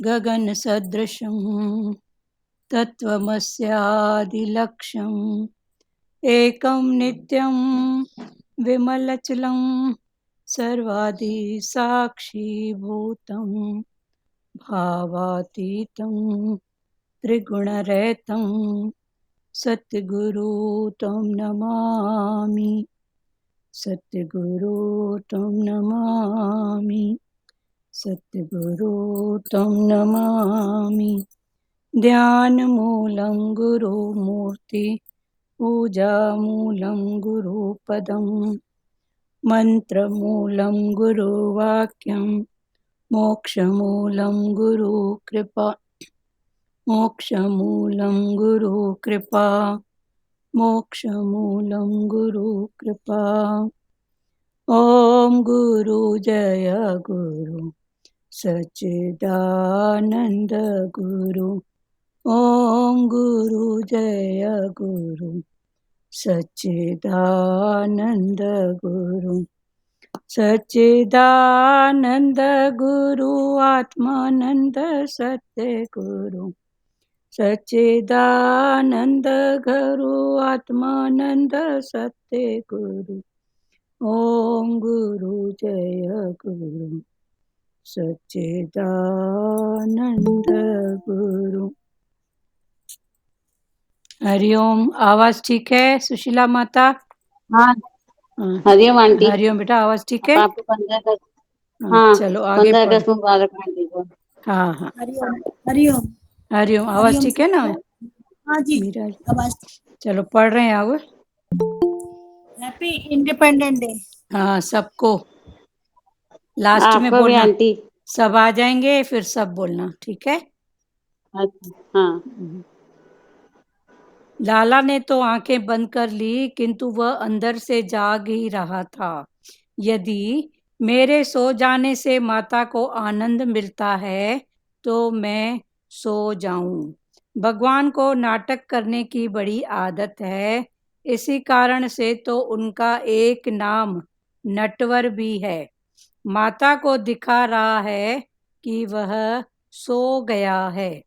गगनसदृशं तत्त्वमस्यादिलक्ष्यम् एकं नित्यं विमलचलं सर्वादिसाक्षीभूतं भावातीतं त्रिगुणरहितं सद्गुरु तं नमामि। सद्गुरु तं नमामि। सद्गुरु तं नमामि। ध्यानमूलं गुरुमूर्ति पूजामूलं गुरुपदं मन्त्रमूलं गुरुवाक्यं मोक्षमूलं गुरुकृपा। मोक्षमूलं गुरुकृपा। मोक्षमूलं गुरुकृपा। ॐ गुरु जय गुरु सच्चिदानन्द गुरु। ॐ गुरु जय गुरु सच्चिदानन्द गुरु। सच्चिदानन्द गुरु आत्मानन्द सत्य गुरु। सच्चिदानन्द गुरु आत्मानन्द सत्य गुरु। ॐ गुरु जय गुरु सच्चिदानन्द गुरु। हरिओम। आवाज ठीक है सुशीला माता? हाँ हाँ, हरिओम आंटी। हरिओम बेटा, आवाज ठीक है? आपको 15 अगस्त। हाँ, हाँ चलो आगे 15 पढ़। अगस्त मुबारक आंटी को। हाँ हाँ हरिओम हरिओम हरिओम, आवाज हरिओम ठीक है ना हाँ जी मीरा? आवाज। चलो पढ़ रहे हैं अब। Happy independence day. हाँ, सबको लास्ट में आपको भी बोलना। आंटी। सब आ जाएंगे फिर सब बोलना, ठीक है? अच्छा हाँ। लाला ने तो आंखें बंद कर ली, किंतु वह अंदर से जाग ही रहा था। यदि मेरे सो जाने से माता को आनंद मिलता है तो मैं सो जाऊं। भगवान को नाटक करने की बड़ी आदत है, इसी कारण से तो उनका एक नाम नटवर भी है। माता को दिखा रहा है कि वह सो गया है।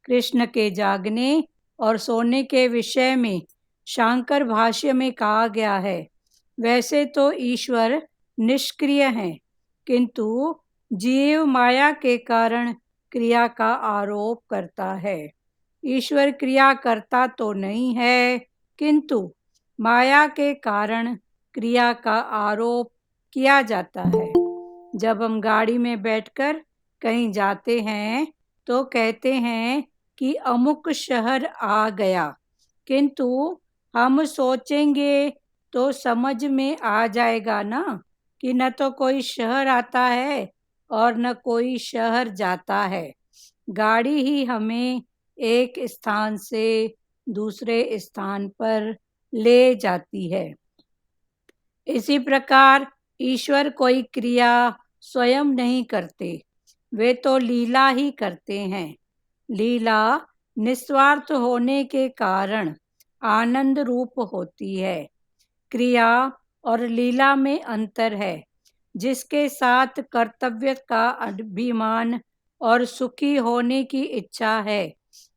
कृष्ण के जागने और सोने के विषय में शांकर भाष्य में कहा गया है, वैसे तो ईश्वर निष्क्रिय हैं, किंतु जीव माया के कारण क्रिया का आरोप करता है। ईश्वर क्रिया करता तो नहीं है, किंतु माया के कारण क्रिया का आरोप किया जाता है। जब हम गाड़ी में बैठकर कहीं जाते हैं तो कहते हैं कि अमुक शहर आ गया, किंतु हम सोचेंगे तो समझ में आ जाएगा ना कि न तो कोई शहर आता है और न कोई शहर जाता है। गाड़ी ही हमें एक स्थान से दूसरे स्थान पर ले जाती है। इसी प्रकार ईश्वर कोई क्रिया स्वयं नहीं करते, वे तो लीला ही करते हैं। लीला निस्वार्थ होने के कारण आनंद रूप होती है। क्रिया और लीला में अंतर है। जिसके साथ कर्तव्य का अभिमान और सुखी होने की इच्छा है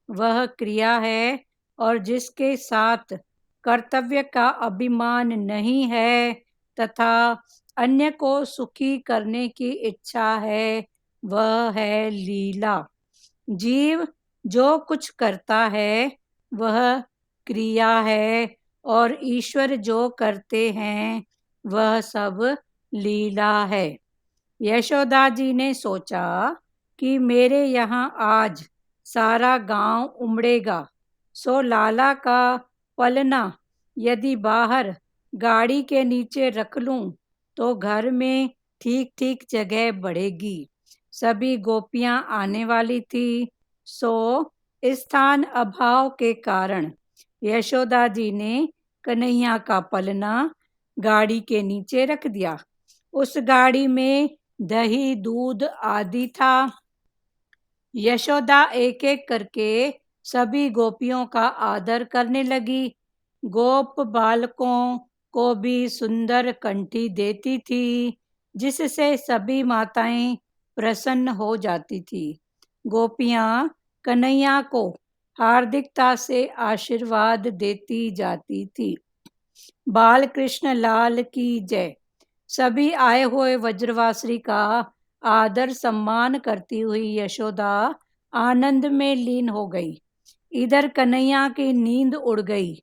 वह क्रिया है, और जिसके साथ कर्तव्य का अभिमान नहीं है तथा अन्य को सुखी करने की इच्छा है वह है लीला। जीव जो कुछ करता है वह क्रिया है, और ईश्वर जो करते हैं वह सब लीला है। यशोदा जी ने सोचा कि मेरे यहाँ आज सारा गांव उमड़ेगा, सो लाला का पलना यदि बाहर गाड़ी के नीचे रख लूं तो घर में ठीक ठीक जगह बढ़ेगी। सभी गोपियां आने वाली थी, सो स्थान अभाव के कारण यशोदा जी ने कन्हैया का पलना गाड़ी के नीचे रख दिया। उस गाड़ी में दही दूध आदि था। यशोदा एक एक करके सभी गोपियों का आदर करने लगी। गोप बालकों को भी सुंदर कंठी देती थी, जिससे सभी माताएं प्रसन्न हो जाती थी। गोपियां कन्हैया को हार्दिकता से आशीर्वाद देती जाती थी। बाल कृष्ण लाल की जय। सभी आए हुए व्रजवासी का आदर सम्मान करती हुई यशोदा आनंद में लीन हो गई। इधर कन्हैया की नींद उड़ गई।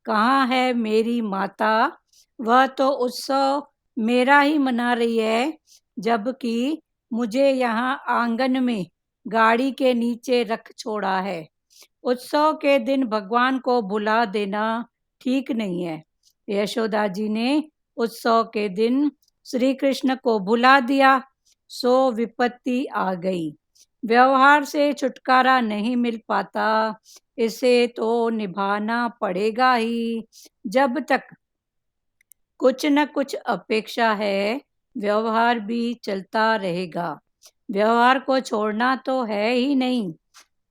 कहाँ है मेरी माता? वह तो उत्सव मेरा ही मना रही है, जबकि मुझे यहाँ आंगन में गाड़ी के नीचे रख छोड़ा है। उत्सव के दिन भगवान को भुला देना ठीक नहीं है। यशोदा जी ने उत्सव के दिन श्री कृष्ण को भुला दिया, सो विपत्ति आ गई। व्यवहार से छुटकारा नहीं मिल पाता, इसे तो निभाना पड़ेगा ही। जब तक कुछ न कुछ अपेक्षा है, व्यवहार भी चलता रहेगा। व्यवहार को छोड़ना तो है ही नहीं,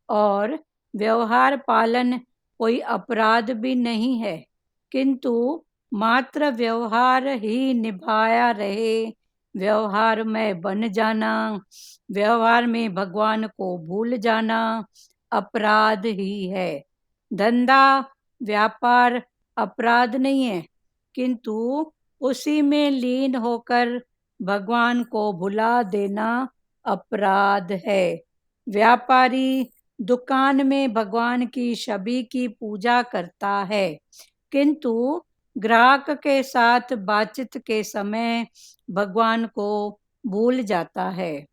और व्यवहार पालन कोई अपराध भी नहीं है, किंतु मात्र व्यवहार ही निभाया रहे, व्यवहार में बन जाना, व्यवहार में भगवान को भूल जाना अपराध ही है। धंधा व्यापार अपराध नहीं है, किंतु उसी में लीन होकर भगवान को भुला देना अपराध है। व्यापारी दुकान में भगवान की छवि की पूजा करता है, किंतु ग्राहक के साथ बातचीत के समय भगवान को भूल जाता है।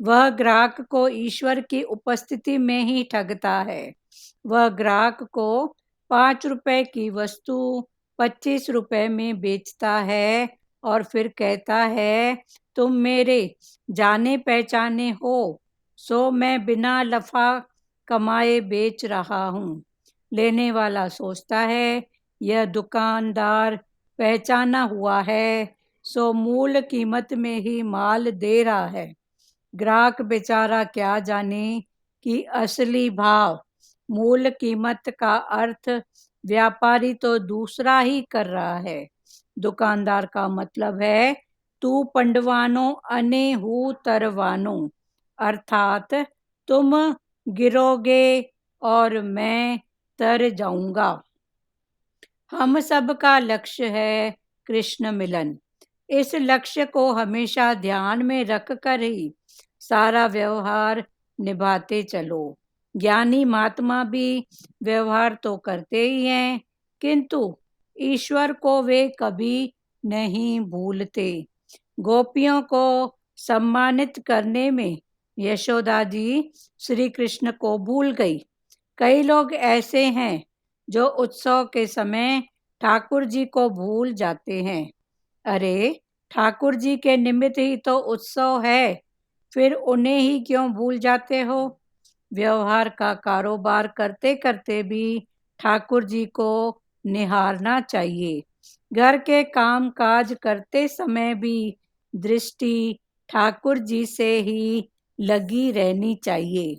वह ग्राहक को ईश्वर की उपस्थिति में ही ठगता है। वह ग्राहक को 5 रुपए की वस्तु 25 रुपए में बेचता है और फिर कहता है, तुम मेरे जाने पहचाने हो, सो मैं बिना लफा कमाए बेच रहा हूँ। लेने वाला सोचता है, यह दुकानदार पहचाना हुआ है, सो मूल कीमत में ही माल दे रहा है। ग्राहक बेचारा क्या जाने कि असली भाव, मूल कीमत का अर्थ व्यापारी तो दूसरा ही कर रहा है। दुकानदार का मतलब है, तू पंडवानो अने हूँ तरवानो, अर्थात तुम गिरोगे और मैं तर जाऊंगा। हम सब का लक्ष्य है कृष्ण मिलन। इस लक्ष्य को हमेशा ध्यान में रख कर ही सारा व्यवहार निभाते चलो। ज्ञानी महात्मा भी व्यवहार तो करते ही हैं, किंतु ईश्वर को वे कभी नहीं भूलते। गोपियों को सम्मानित करने में यशोदा जी श्री कृष्ण को भूल गई। कई लोग ऐसे हैं जो उत्सव के समय ठाकुर जी को भूल जाते हैं। अरे, ठाकुर जी के निमित्त ही तो उत्सव है, फिर उन्हें ही क्यों भूल जाते हो? व्यवहार का कारोबार करते करते भी ठाकुर जी को निहारना चाहिए। घर के काम काज करते समय भी दृष्टि ठाकुर जी से ही लगी रहनी चाहिए।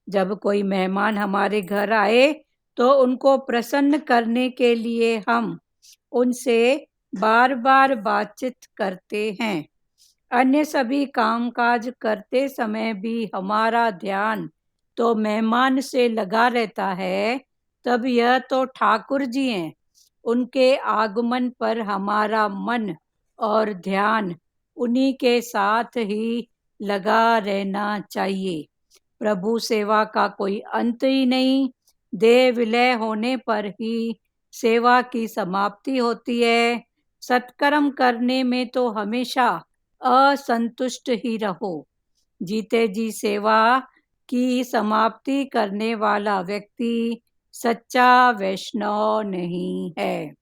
जब कोई मेहमान हमारे घर आए तो उनको प्रसन्न करने के लिए हम उनसे बार बार बातचीत करते हैं। अन्य सभी कामकाज करते समय भी हमारा ध्यान तो मेहमान से लगा रहता है, तब यह तो ठाकुर जी हैं। उनके आगमन पर हमारा मन और ध्यान उन्हीं के साथ ही लगा रहना चाहिए। प्रभु सेवा का कोई अंत ही नहीं। देह विलय होने पर ही सेवा की समाप्ति होती है। सत्कर्म करने में तो हमेशा असंतुष्ट ही रहो। जीते जी सेवा की समाप्ति करने वाला व्यक्ति सच्चा वैष्णव नहीं है।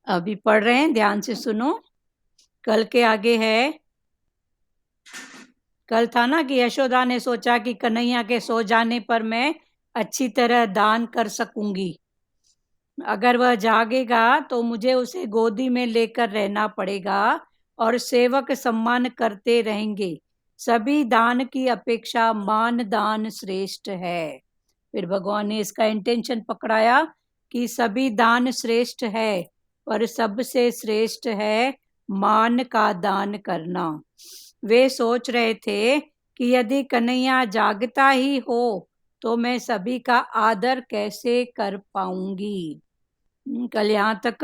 अभी पढ़ रहे हैं, ध्यान से सुनो। कल के आगे है। कल था ना कि यशोदा ने सोचा कि कन्हैया के सो जाने पर मैं अच्छी तरह दान कर सकूंगी। अगर वह जागेगा तो मुझे उसे गोदी में लेकर रहना पड़ेगा और सेवक सम्मान करते रहेंगे। सभी दान की अपेक्षा मान दान श्रेष्ठ है। फिर भगवान ने इसका इंटेंशन पकड़ाया कि सभी दान श्रेष्ठ है, पर सबसे श्रेष्ठ है मान का दान करना। वे सोच रहे थे कि यदि कन्हैया जागता ही हो तो मैं सभी का आदर कैसे कर पाऊंगी। कल यहाँ तक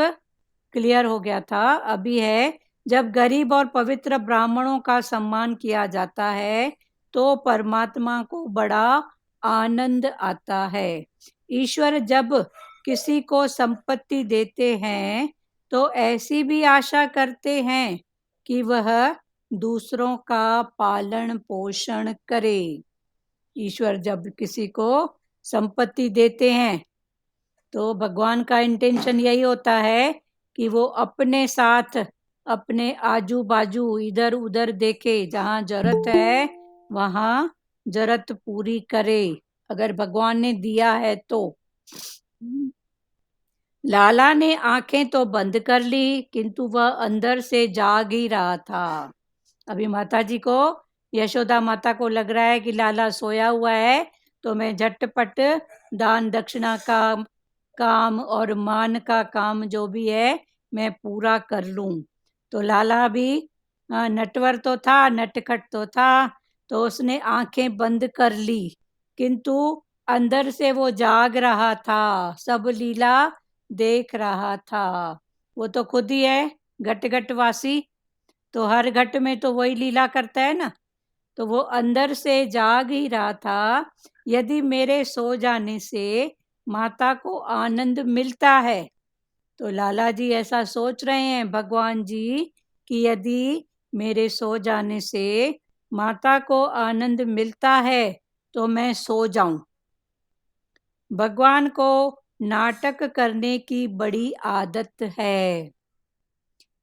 क्लियर हो गया था। अभी है, जब गरीब और पवित्र ब्राह्मणों का सम्मान किया जाता है तो परमात्मा को बड़ा आनंद आता है। ईश्वर जब किसी को संपत्ति देते हैं तो ऐसी भी आशा करते हैं कि वह दूसरों का पालन पोषण करे। ईश्वर जब किसी को संपत्ति देते हैं तो भगवान का इंटेंशन यही होता है कि वो अपने साथ अपने आजू बाजू इधर उधर देखे, जहाँ जरूरत है वहाँ जरूरत पूरी करे, अगर भगवान ने दिया है तो। लाला ने आंखें तो बंद कर ली किंतु वह अंदर से जाग ही रहा था। अभी माता जी को, यशोदा माता को लग रहा है कि लाला सोया हुआ है तो मैं झटपट दान दक्षिणा का काम और मान का काम जो भी है मैं पूरा कर लूं। तो लाला भी नटवर तो था, नटखट तो था, तो उसने आंखें बंद कर ली किंतु अंदर से वो जाग रहा था, सब लीला देख रहा था। वो तो खुद ही है घट घट वासी, तो हर घट में तो वही लीला करता है ना। तो वो अंदर से जाग ही रहा था। यदि मेरे सो जाने से माता को आनंद मिलता है, तो लाला जी ऐसा सोच रहे हैं भगवान जी कि यदि मेरे सो जाने से माता को आनंद मिलता है तो मैं सो जाऊं। भगवान को नाटक करने की बड़ी आदत है,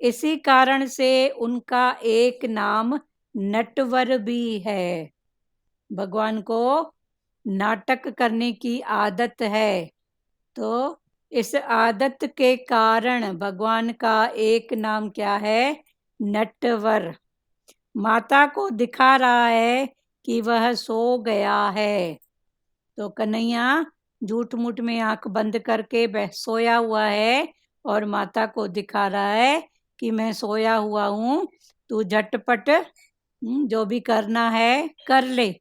इसी कारण से उनका एक नाम नटवर भी है। भगवान को नाटक करने की आदत है, तो इस आदत के कारण भगवान का एक नाम क्या है? नटवर। माता को दिखा रहा है कि वह सो गया है, तो कन्हैया झूठ मूठ में आंख बंद करके सोया हुआ है और माता को दिखा रहा है कि मैं सोया हुआ हूँ, तू झटपट जो भी करना है कर ले।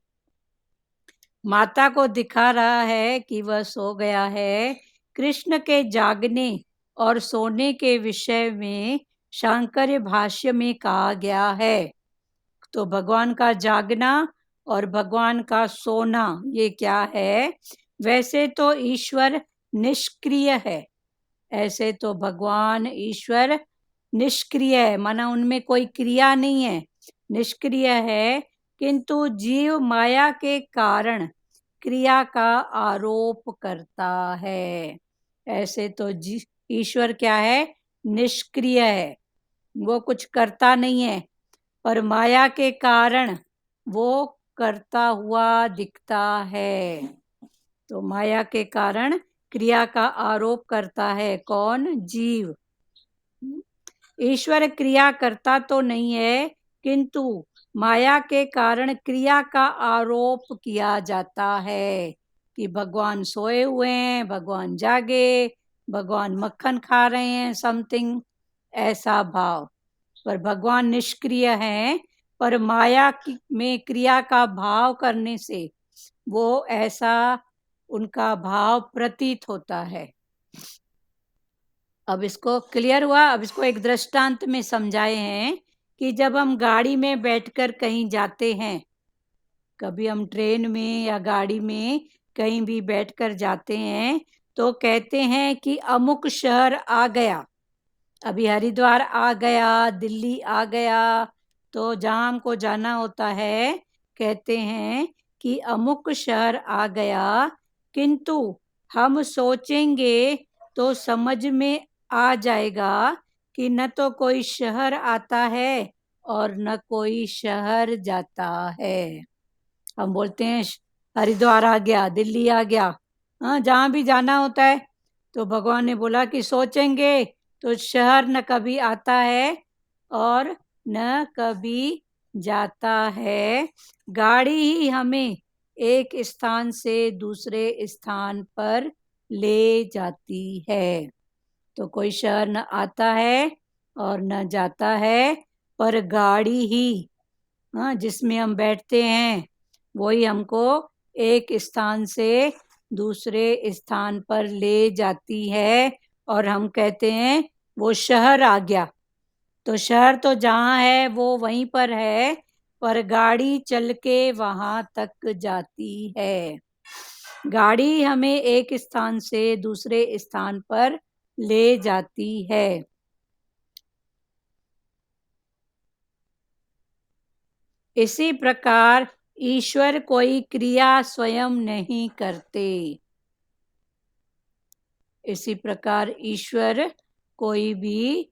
माता को दिखा रहा है कि वह सो गया है। कृष्ण के जागने और सोने के विषय में शांकर्य भाष्य में कहा गया है। तो भगवान का जागना और भगवान का सोना ये क्या है? वैसे तो ईश्वर निष्क्रिय है, ऐसे तो भगवान ईश्वर निष्क्रिय है, माना उनमें कोई क्रिया नहीं है, निष्क्रिय है, किंतु जीव माया के कारण क्रिया का आरोप करता है। ऐसे तो ईश्वर क्या है? निष्क्रिय है, वो कुछ करता नहीं है, पर माया के कारण वो करता हुआ दिखता है। तो माया के कारण क्रिया का आरोप करता है कौन? जीव। ईश्वर क्रिया करता तो नहीं है, किंतु माया के कारण क्रिया का आरोप किया जाता है कि भगवान सोए हुए हैं, भगवान जागे, भगवान मक्खन खा रहे हैं, समथिंग ऐसा भाव। पर भगवान निष्क्रिय हैं, पर माया में क्रिया का भाव करने से वो ऐसा उनका भाव प्रतीत होता है। अब इसको क्लियर हुआ। अब इसको एक दृष्टांत में समझाए हैं कि जब हम गाड़ी में बैठकर कहीं जाते हैं, कभी हम ट्रेन में या गाड़ी में कहीं भी बैठकर जाते हैं, तो कहते हैं कि अमुक शहर आ गया, अभी हरिद्वार आ गया, दिल्ली आ गया, तो जहाँ हमको जाना होता है कहते हैं कि अमुक शहर आ गया, किंतु हम सोचेंगे तो समझ में आ जाएगा कि न तो कोई शहर आता है और न कोई शहर जाता है। हम बोलते हैं हरिद्वार आ गया, दिल्ली आ गया, हाँ जहाँ भी जाना होता है, तो भगवान ने बोला कि सोचेंगे तो शहर न कभी आता है और न कभी जाता है। गाड़ी ही हमें एक स्थान से दूसरे स्थान पर ले जाती है। तो कोई शहर न आता है और न जाता है, पर गाड़ी ही हाँ, जिसमें हम बैठते हैं वही हमको एक स्थान से दूसरे स्थान पर ले जाती है और हम कहते हैं वो शहर आ गया। तो शहर तो जहाँ है वो वहीं पर है, पर गाड़ी चल के वहां तक जाती है। गाड़ी हमें एक स्थान से दूसरे स्थान पर ले जाती है। इसी प्रकार ईश्वर कोई क्रिया स्वयं नहीं करते। इसी प्रकार ईश्वर कोई भी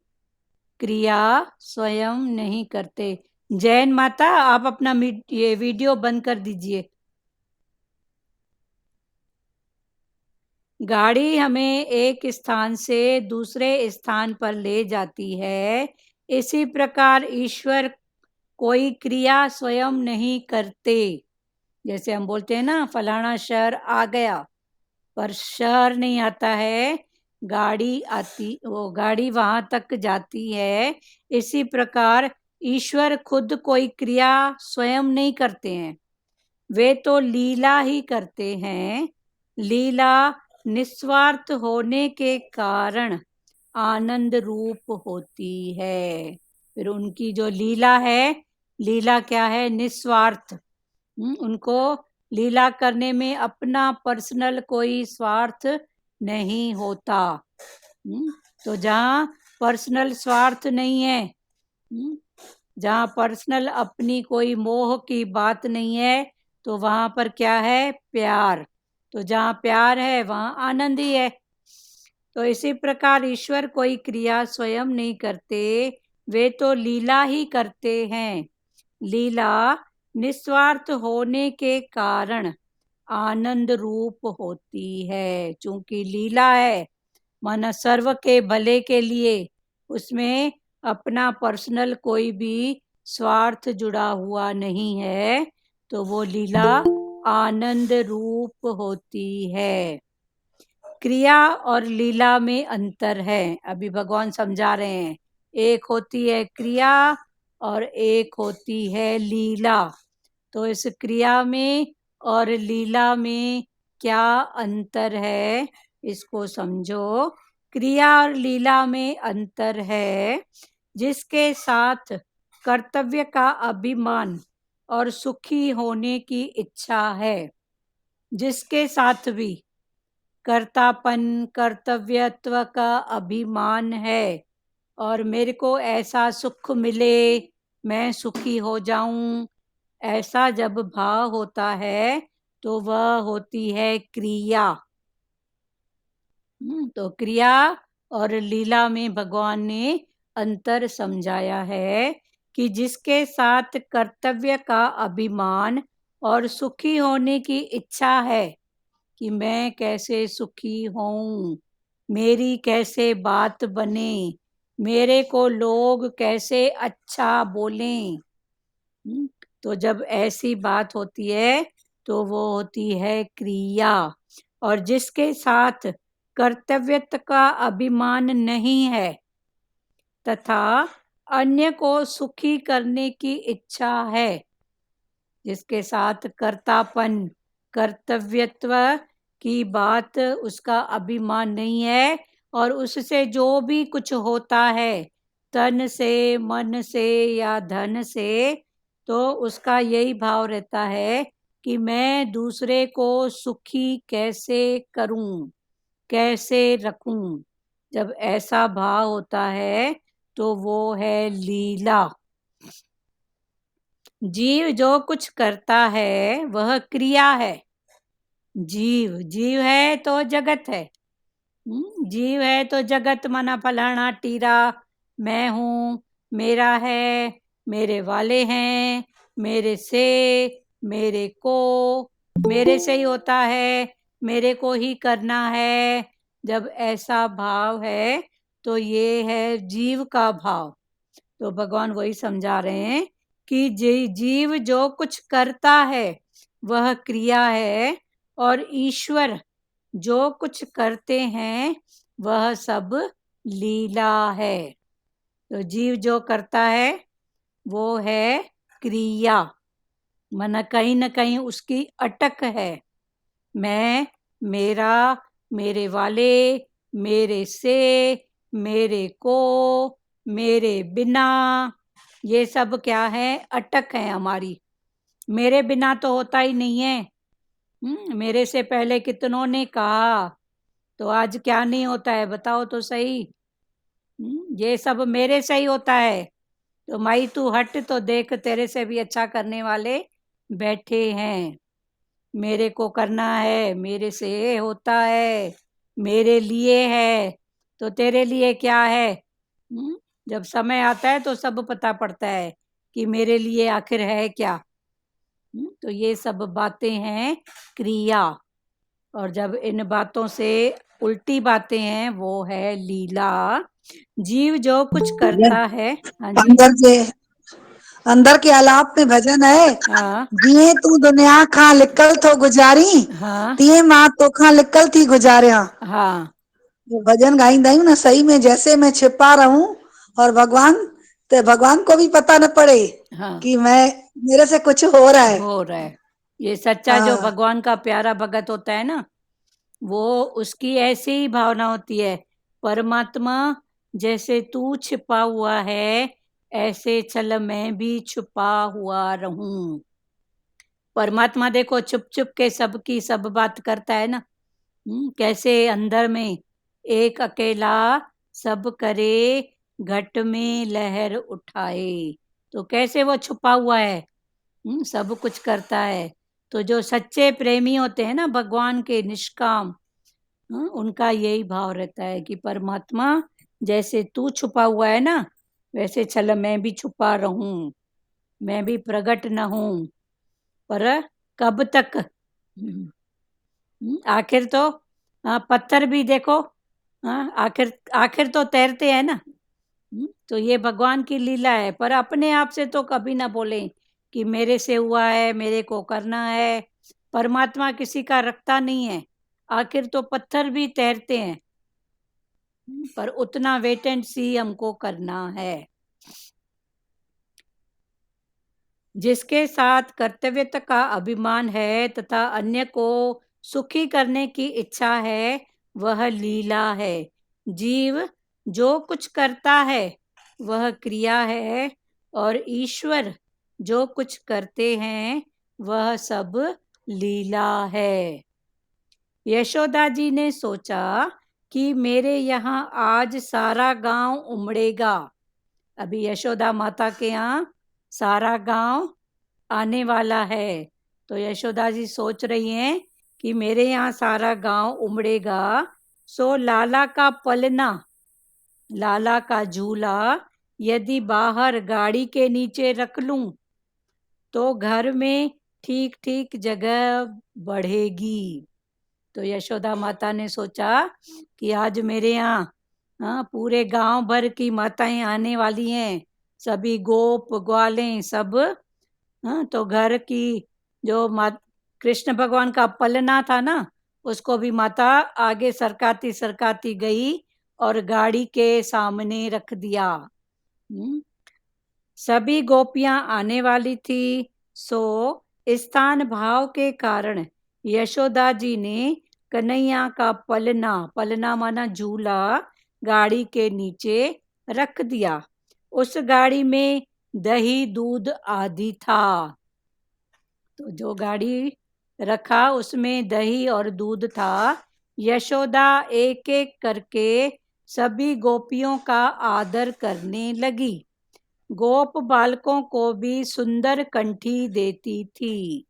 क्रिया स्वयं नहीं करते। जैन माता, आप अपना ये वीडियो बंद कर दीजिए। गाड़ी हमें एक स्थान से दूसरे स्थान पर ले जाती है। इसी प्रकार ईश्वर कोई क्रिया स्वयं नहीं करते। जैसे हम बोलते हैं ना, फलाना शहर आ गया, पर शहर नहीं आता है, गाड़ी आती, वो गाड़ी वहां तक जाती है। इसी प्रकार ईश्वर खुद कोई क्रिया स्वयं नहीं करते हैं, वे तो लीला ही करते हैं। लीला निस्वार्थ होने के कारण आनंद रूप होती है। फिर उनकी जो लीला है, लीला क्या है? निस्वार्थ। उनको लीला करने में अपना पर्सनल कोई स्वार्थ नहीं होता। तो जहाँ पर्सनल स्वार्थ नहीं है, जहाँ पर्सनल अपनी कोई मोह की बात नहीं है, तो वहां पर क्या है? प्यार। तो जहाँ प्यार है वहाँ आनंद ही है। तो इसी प्रकार ईश्वर कोई क्रिया स्वयं नहीं करते, वे तो लीला ही करते हैं। लीला निस्वार्थ होने के कारण आनंद रूप होती है। चूंकि लीला है माना सर्व के भले के लिए, उसमें अपना पर्सनल कोई भी स्वार्थ जुड़ा हुआ नहीं है, तो वो लीला आनंद रूप होती है। क्रिया और लीला में अंतर है, अभी भगवान समझा रहे हैं। एक होती है क्रिया और एक होती है लीला। तो इस क्रिया में और लीला में क्या अंतर है, इसको समझो। क्रिया और लीला में अंतर है, जिसके साथ कर्तव्य का अभिमान और सुखी होने की इच्छा है, जिसके साथ भी कर्तापन, कर्तव्यत्व का अभिमान है और मेरे को ऐसा सुख मिले, मैं सुखी हो जाऊं, ऐसा जब भाव होता है तो वह होती है क्रिया। तो क्रिया और लीला में भगवान ने अंतर समझाया है कि जिसके साथ कर्तव्य का अभिमान और सुखी होने की इच्छा है कि मैं कैसे सुखी होऊं, मेरी कैसे बात बने, मेरे को लोग कैसे अच्छा बोलें। तो जब ऐसी बात होती है तो वो होती है क्रिया। और जिसके साथ कर्तव्यत्व का अभिमान नहीं है तथा अन्य को सुखी करने की इच्छा है, जिसके साथ कर्तापन, कर्तव्यत्व की बात, उसका अभिमान नहीं है, और उससे जो भी कुछ होता है तन से, मन से या धन से, तो उसका यही भाव रहता है कि मैं दूसरे को सुखी कैसे करूं, कैसे रखूं। जब ऐसा भाव होता है तो वो है लीला। जीव जो कुछ करता है वह क्रिया है। जीव जीव है तो जगत है। जीव है तो जगत माना फलाना टीरा, मैं हूँ, मेरा है, मेरे वाले हैं, मेरे से, मेरे को, मेरे से ही होता है, मेरे को ही करना है। जब ऐसा भाव है तो ये है जीव का भाव। तो भगवान वही समझा रहे हैं कि जीव जो कुछ करता है वह क्रिया है, और ईश्वर जो कुछ करते हैं वह सब लीला है। तो जीव जो करता है वो है क्रिया, माना कहीं न कहीं उसकी अटक है। मैं, मेरा, मेरे वाले, मेरे से, मेरे को, मेरे बिना, ये सब क्या है? अटक है हमारी। मेरे बिना तो होता ही नहीं है। मेरे से पहले कितनों ने कहा, तो आज क्या नहीं होता है बताओ तो सही। ये सब मेरे से ही होता है। तो माई तू हट तो देख, तेरे से भी अच्छा करने वाले बैठे हैं। मेरे को करना है, मेरे से होता है, मेरे लिए है, तो तेरे लिए क्या है? जब समय आता है तो सब पता पड़ता है कि मेरे लिए आखिर है क्या। तो ये सब बातें हैं क्रिया, और जब इन बातों से उल्टी बातें हैं वो है लीला। जीव जो कुछ करता है, हाँ जी, अंदर के आलाप में भजन है। हाँ जिए तू दुनिया खां लिकल थो गुजारी, हाँ तिए मां तोखां लिकल थी गुजारिया। हाँ वो भजन गाइंदा आहियूं ना, सही में जैसे मैं छिपा रहूं और भगवान को भी पता न पड़े हाँ कि मेरे से कुछ हो रहा है। हो रहा है। ये सच्चा जो हाँ, भगवान का प्यारा भगत होता है ना, वो उसकी ऐसी ही भावना होती है। परमात्मा, जैसे तू छिपा हुआ है, ऐसे चल मैं भी छुपा हुआ रहूं। परमात्मा देखो चुप चुप के सबकी सब बात करता है ना। कैसे अंदर में एक अकेला सब करे, घट में लहर उठाए। तो कैसे वो छुपा हुआ है, सब कुछ करता है। तो जो सच्चे प्रेमी होते हैं ना भगवान के, निष्काम, उनका यही भाव रहता है कि परमात्मा जैसे तू छुपा हुआ है ना, वैसे चल मैं भी छुपा रहूं, मैं भी प्रकट न हूं। पर कब तक? आखिर तो पत्थर भी देखो, आखिर आखिर तो तैरते हैं ना। तो ये भगवान की लीला है। पर अपने आप से तो कभी ना बोले कि मेरे से हुआ है, मेरे को करना है। परमात्मा किसी का रखता नहीं है। आखिर तो पत्थर भी तैरते हैं, पर उतना वेट एंड सी हमको करना है। जिसके साथ कर्तव्यता का अभिमान है तथा अन्य को सुखी करने की इच्छा है, वह लीला है। जीव जो कुछ करता है वह क्रिया है, और ईश्वर जो कुछ करते हैं वह सब लीला है। यशोदा जी ने सोचा कि मेरे यहाँ आज सारा गांव उमड़ेगा। अभी यशोदा माता के यहाँ सारा गांव आने वाला है। तो यशोदा जी सोच रही हैं कि मेरे यहाँ सारा गांव उमड़ेगा, सो लाला का पलना, लाला का झूला यदि बाहर गाड़ी के नीचे रख लूं तो घर में ठीक ठीक जगह बढ़ेगी। तो यशोदा माता ने सोचा कि आज मेरे यहाँ पूरे गांव भर की माताएं आने वाली हैं, सभी गोप ग्वालें सब। तो घर की जो कृष्ण भगवान का पलना था ना, उसको भी माता आगे सरकाती सरकाती गई और गाड़ी के सामने रख दिया। सभी गोपियां आने वाली थी, सो स्थान भाव के कारण यशोदा जी ने कन्हैया का पलना, पलना माना झूला, गाड़ी के नीचे रख दिया। उस गाड़ी में दही दूध आदि था। तो जो गाड़ी रखा उसमें दही और दूध था। यशोदा एक एक करके सभी गोपियों का आदर करने लगी। गोप बालकों को भी सुंदर कंठी देती थी।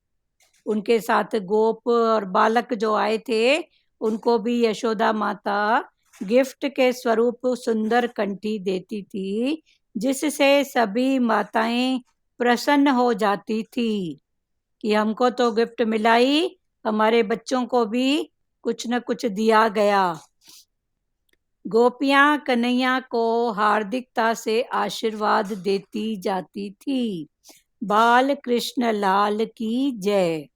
उनके साथ गोप और बालक जो आए थे, उनको भी यशोदा माता गिफ्ट के स्वरूप सुंदर कंठी देती थी, जिससे सभी माताएं प्रसन्न हो जाती थी कि हमको तो गिफ्ट मिला ही, हमारे बच्चों को भी कुछ न कुछ दिया गया। गोपियां कन्हैया को हार्दिकता से आशीर्वाद देती जाती थी। बाल कृष्ण लाल की जय।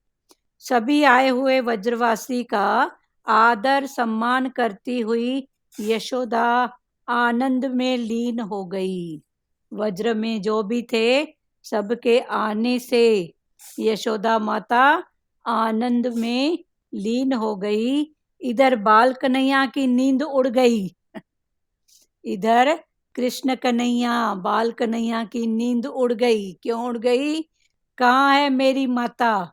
सभी आए हुए व्रजवासी का आदर सम्मान करती हुई यशोदा आनंद में लीन हो गई। वज्र में जो भी थे सबके आने से यशोदा माता आनंद में लीन हो गई। इधर बाल कन्हैया की नींद उड़ गई, इधर कृष्ण कन्हैया बाल कन्हैया की नींद उड़ गई। क्यों उड़ गई? कहाँ है मेरी माता?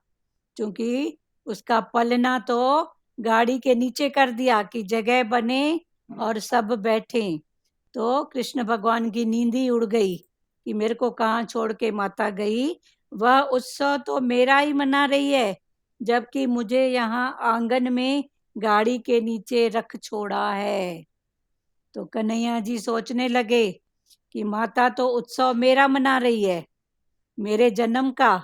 क्योंकि उसका पलना तो गाड़ी के नीचे कर दिया कि जगह बने और सब बैठे। तो कृष्ण भगवान की नींद ही उड़ गई कि मेरे को कहाँ छोड़ के माता गई। वह उत्सव तो मेरा ही मना रही है, जबकि मुझे यहाँ आंगन में गाड़ी के नीचे रख छोड़ा है। तो कन्हैया जी सोचने लगे कि माता तो उत्सव मेरा मना रही है, मेरे जन्म का,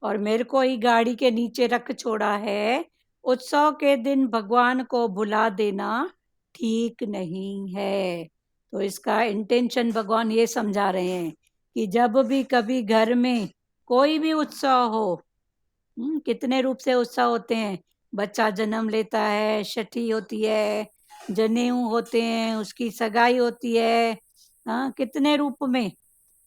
और मेरे को ही गाड़ी के नीचे रख छोड़ा है। उत्सव के दिन भगवान को भुला देना ठीक नहीं है। तो इसका इंटेंशन भगवान ये समझा रहे हैं कि जब भी कभी घर में कोई भी उत्सव हो, कितने रूप से उत्सव होते हैं। बच्चा जन्म लेता है, छठी होती है, जनेऊ होते हैं, उसकी सगाई होती है, हाँ, कितने रूप में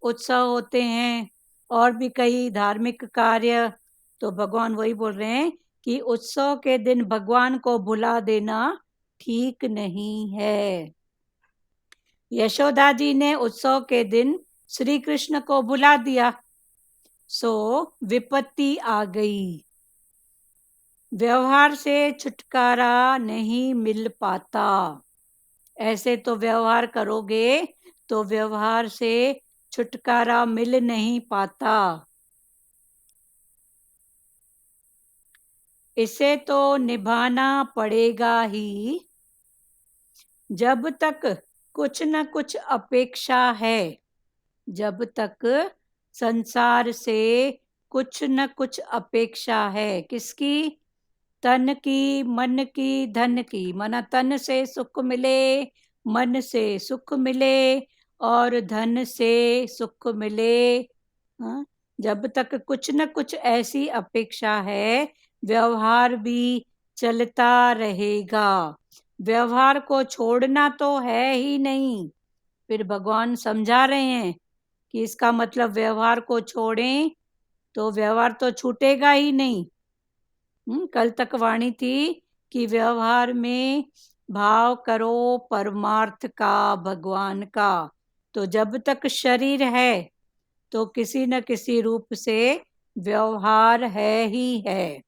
उत्सव होते हैं, और भी कई धार्मिक कार्य। तो भगवान वही बोल रहे हैं कि उत्सव के दिन भगवान को भुला देना ठीक नहीं है। यशोदा जी ने उत्सव के दिन श्री कृष्ण को भुला दिया, सो विपत्ति आ गई। व्यवहार से छुटकारा नहीं मिल पाता। ऐसे तो व्यवहार करोगे तो व्यवहार से छुटकारा मिल नहीं पाता। इसे तो निभाना पड़ेगा ही। जब तक कुछ न कुछ अपेक्षा है, जब तक संसार से कुछ न कुछ अपेक्षा है। किसकी? तन की, मन की, धन की। माना तन से सुख मिले, मन से सुख मिले और धन से सुख मिले। हाँ? जब तक कुछ न कुछ ऐसी अपेक्षा है, व्यवहार भी चलता रहेगा। व्यवहार को छोड़ना तो है ही नहीं। फिर भगवान समझा रहे हैं कि इसका मतलब व्यवहार को छोड़ें तो व्यवहार तो छूटेगा ही नहीं। कल तक वाणी थी कि व्यवहार में भाव करो परमार्थ का, भगवान का। तो जब तक शरीर है तो किसी न किसी रूप से व्यवहार है ही है।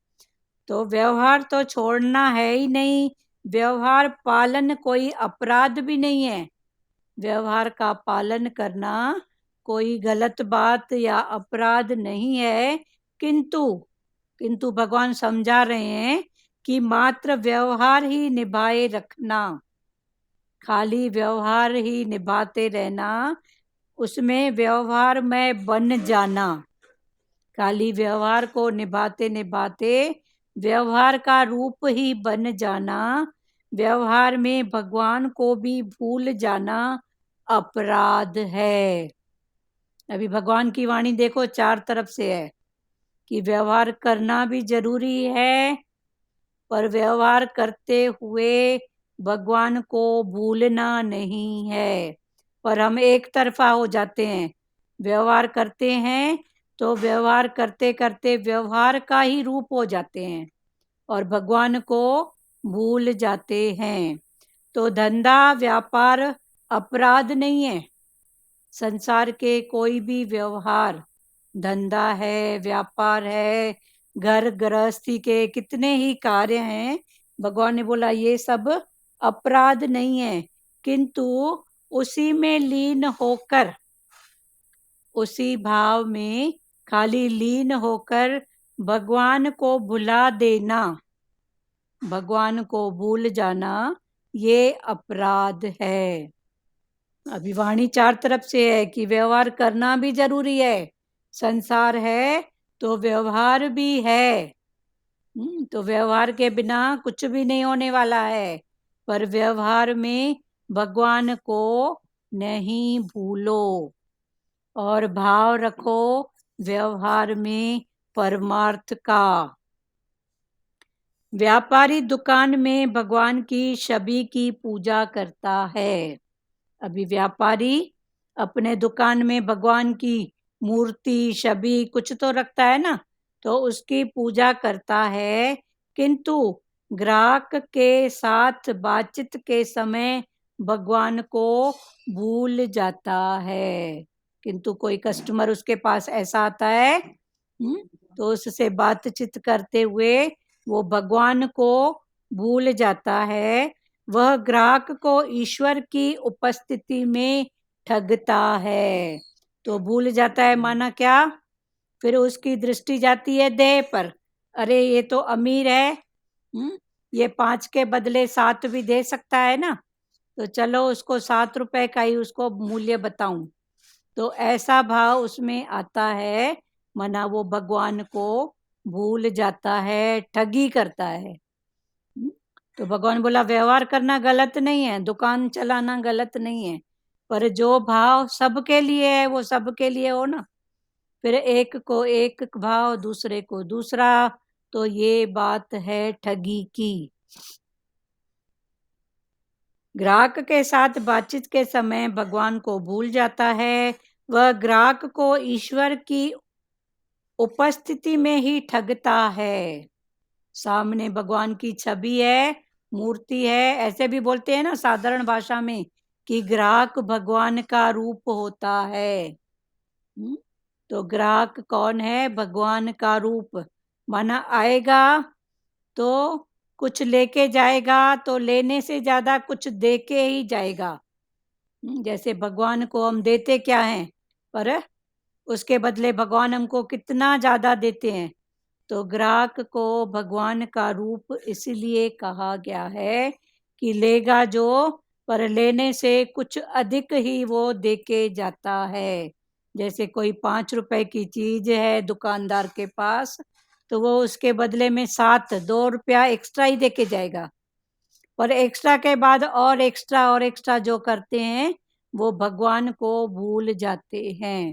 तो व्यवहार तो छोड़ना है ही नहीं। व्यवहार पालन कोई अपराध भी नहीं है। व्यवहार का पालन करना कोई गलत बात या अपराध नहीं है। किंतु भगवान समझा रहे हैं कि मात्र व्यवहार ही निभाए रखना, खाली व्यवहार ही निभाते रहना, उसमें व्यवहार में बन जाना, खाली व्यवहार को निभाते निभाते व्यवहार का रूप ही बन जाना, व्यवहार में भगवान को भी भूल जाना अपराध है। अभी भगवान की वाणी देखो, चार तरफ से है कि व्यवहार करना भी जरूरी है, पर व्यवहार करते हुए भगवान को भूलना नहीं है। पर हम एक तरफा हो जाते हैं। व्यवहार करते हैं तो व्यवहार करते करते व्यवहार का ही रूप हो जाते हैं और भगवान को भूल जाते हैं। तो धंधा व्यापार अपराध नहीं है। संसार के कोई भी व्यवहार, धंधा है, व्यापार है, घर गृहस्थी के कितने ही कार्य हैं, भगवान ने बोला ये सब अपराध नहीं है। किंतु उसी में लीन होकर, उसी भाव में खाली लीन होकर भगवान को भुला देना, भगवान को भूल जाना, ये अपराध है। अभी वाणी चार तरफ से है कि व्यवहार करना भी जरूरी है। संसार है तो व्यवहार भी है। तो व्यवहार के बिना कुछ भी नहीं होने वाला है। पर व्यवहार में भगवान को नहीं भूलो और भाव रखो व्यवहार में परमार्थ का। व्यापारी दुकान में भगवान की छवि की पूजा करता है। अभी व्यापारी अपने दुकान में भगवान की मूर्ति छवि कुछ तो रखता है ना, तो उसकी पूजा करता है, किंतु ग्राहक के साथ बातचीत के समय भगवान को भूल जाता है। किंतु कोई कस्टमर उसके पास ऐसा आता है, तो उससे बातचीत करते हुए वो भगवान को भूल जाता है। वह ग्राहक को ईश्वर की उपस्थिति में ठगता है। तो भूल जाता है माना क्या, फिर उसकी दृष्टि जाती है देह पर। अरे ये तो अमीर है, ये 5 के बदले 7 भी दे सकता है ना, तो चलो उसको 7 रुपए का ही उसको मूल्य बताऊं। तो ऐसा भाव उसमें आता है, मना वो भगवान को भूल जाता है, ठगी करता है। तो भगवान बोला व्यवहार करना गलत नहीं है, दुकान चलाना गलत नहीं है, पर जो भाव सबके लिए है वो सबके लिए हो ना। फिर एक को एक भाव, दूसरे को दूसरा, तो ये बात है ठगी की। ग्राहक के साथ बातचीत के समय भगवान को भूल जाता है। वह ग्राहक को ईश्वर की उपस्थिति में ही ठगता है। सामने भगवान की छवि है, मूर्ति है, ऐसे भी बोलते हैं ना साधारण भाषा में कि ग्राहक भगवान का रूप होता है। तो ग्राहक कौन है, भगवान का रूप। माना आएगा तो कुछ लेके जाएगा, तो लेने से ज्यादा कुछ देके ही जाएगा। जैसे भगवान को हम देते क्या हैं, पर उसके बदले भगवान हमको कितना ज्यादा देते हैं। तो ग्राहक को भगवान का रूप इसलिए कहा गया है कि लेगा जो, पर लेने से कुछ अधिक ही वो देके जाता है। जैसे कोई 5 रुपए की चीज है दुकानदार के पास, तो वो उसके बदले में 2 रुपया एक्स्ट्रा ही देके जाएगा, पर एक्स्ट्रा के बाद और एक्स्ट्रा जो करते हैं वो भगवान को भूल जाते हैं।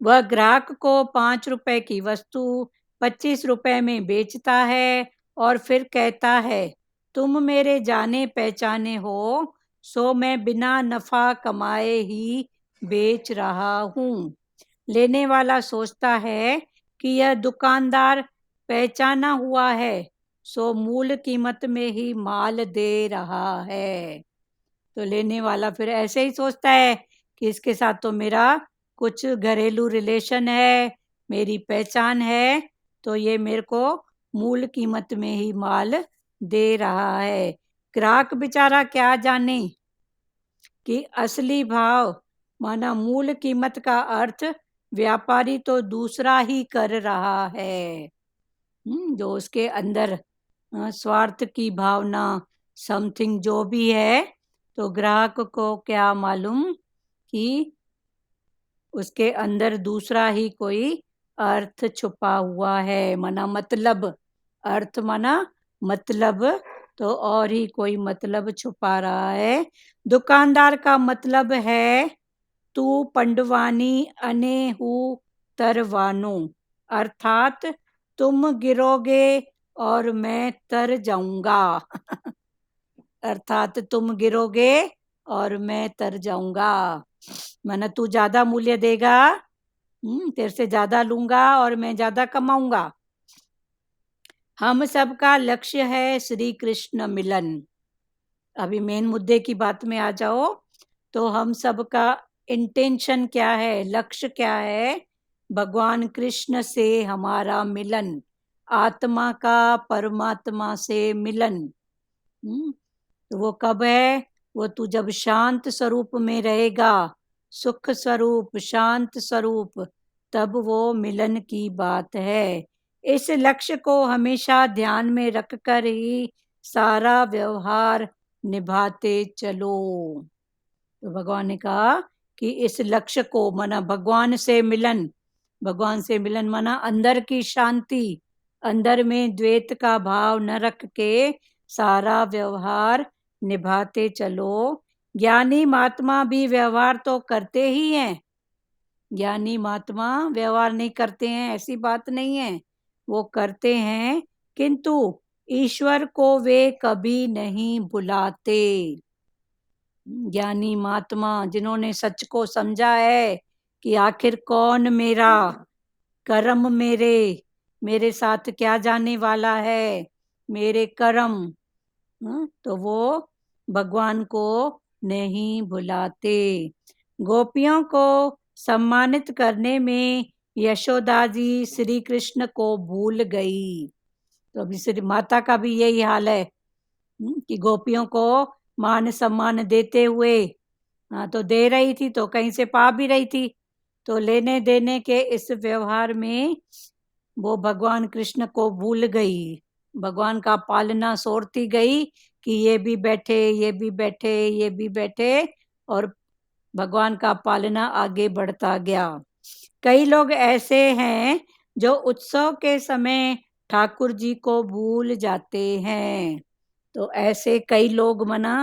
वह ग्राहक को 5 रुपए की वस्तु 25 रुपए में बेचता है और फिर कहता है तुम मेरे जाने पहचाने हो, सो मैं बिना नफा कमाए ही बेच रहा हूँ। लेने वाला सोचता है कि यह दुकानदार पहचाना हुआ है, सो मूल कीमत में ही माल दे रहा है। तो लेने वाला फिर ऐसे ही सोचता है कि इसके साथ तो मेरा कुछ घरेलू रिलेशन है, मेरी पहचान है, तो ये मेरे को मूल कीमत में ही माल दे रहा है। ग्राहक बेचारा क्या जाने कि असली भाव माना मूल कीमत का अर्थ व्यापारी तो दूसरा ही कर रहा है। जो उसके अंदर स्वार्थ की भावना समथिंग जो भी है, तो ग्राहक को क्या मालूम कि उसके अंदर दूसरा ही कोई अर्थ छुपा हुआ है। माना मतलब, अर्थ माना मतलब, तो और ही कोई मतलब छुपा रहा है। दुकानदार का मतलब है तू पंडवानी अने हूँ तरवानो, अर्थात तुम गिरोगे और मैं तर जाऊंगा। अर्थात तुम गिरोगे और मैं तर जाऊंगा। माना तू ज्यादा मूल्य देगा, तेरे से ज्यादा लूंगा और मैं ज्यादा कमाऊंगा। हम सबका लक्ष्य है श्री कृष्ण मिलन। अभी मेन मुद्दे की बात में आ जाओ, तो हम सबका इंटेंशन क्या है, लक्ष्य क्या है, भगवान कृष्ण से हमारा मिलन, आत्मा का परमात्मा से मिलन। तो वो कब है, वो तू जब शांत स्वरूप में रहेगा, सुख स्वरूप शांत स्वरूप, तब वो मिलन की बात है। इस लक्ष्य को हमेशा ध्यान में रखकर ही सारा व्यवहार निभाते चलो। तो भगवान ने कहा कि इस लक्ष्य को माना भगवान से मिलन, भगवान से मिलन माना अंदर की शांति, अंदर में द्वेष का भाव न रख के सारा व्यवहार निभाते चलो। ज्ञानी महात्मा भी व्यवहार तो करते ही हैं, ज्ञानी महात्मा व्यवहार नहीं करते हैं ऐसी बात नहीं है, वो करते हैं, किंतु ईश्वर को वे कभी नहीं भुलाते। ज्ञानी महात्मा जिन्होंने सच को समझा है कि आखिर कौन मेरा कर्म मेरे साथ क्या जाने वाला है, मेरे कर्म, तो वो भगवान को नहीं भुलाते। गोपियों को सम्मानित करने में यशोदा जी श्री कृष्ण को भूल गई। तो अभी श्री माता का भी यही हाल है कि गोपियों को मान सम्मान देते हुए, तो दे रही थी तो कहीं से पा भी रही थी, तो लेने देने के इस व्यवहार में वो भगवान कृष्ण को भूल गई, भगवान का पालना सोरती गई कि ये भी बैठे, ये भी बैठे, ये भी बैठे, और भगवान का पालना आगे बढ़ता गया। कई लोग ऐसे हैं जो उत्सव के समय ठाकुर जी को भूल जाते हैं। तो ऐसे कई लोग मना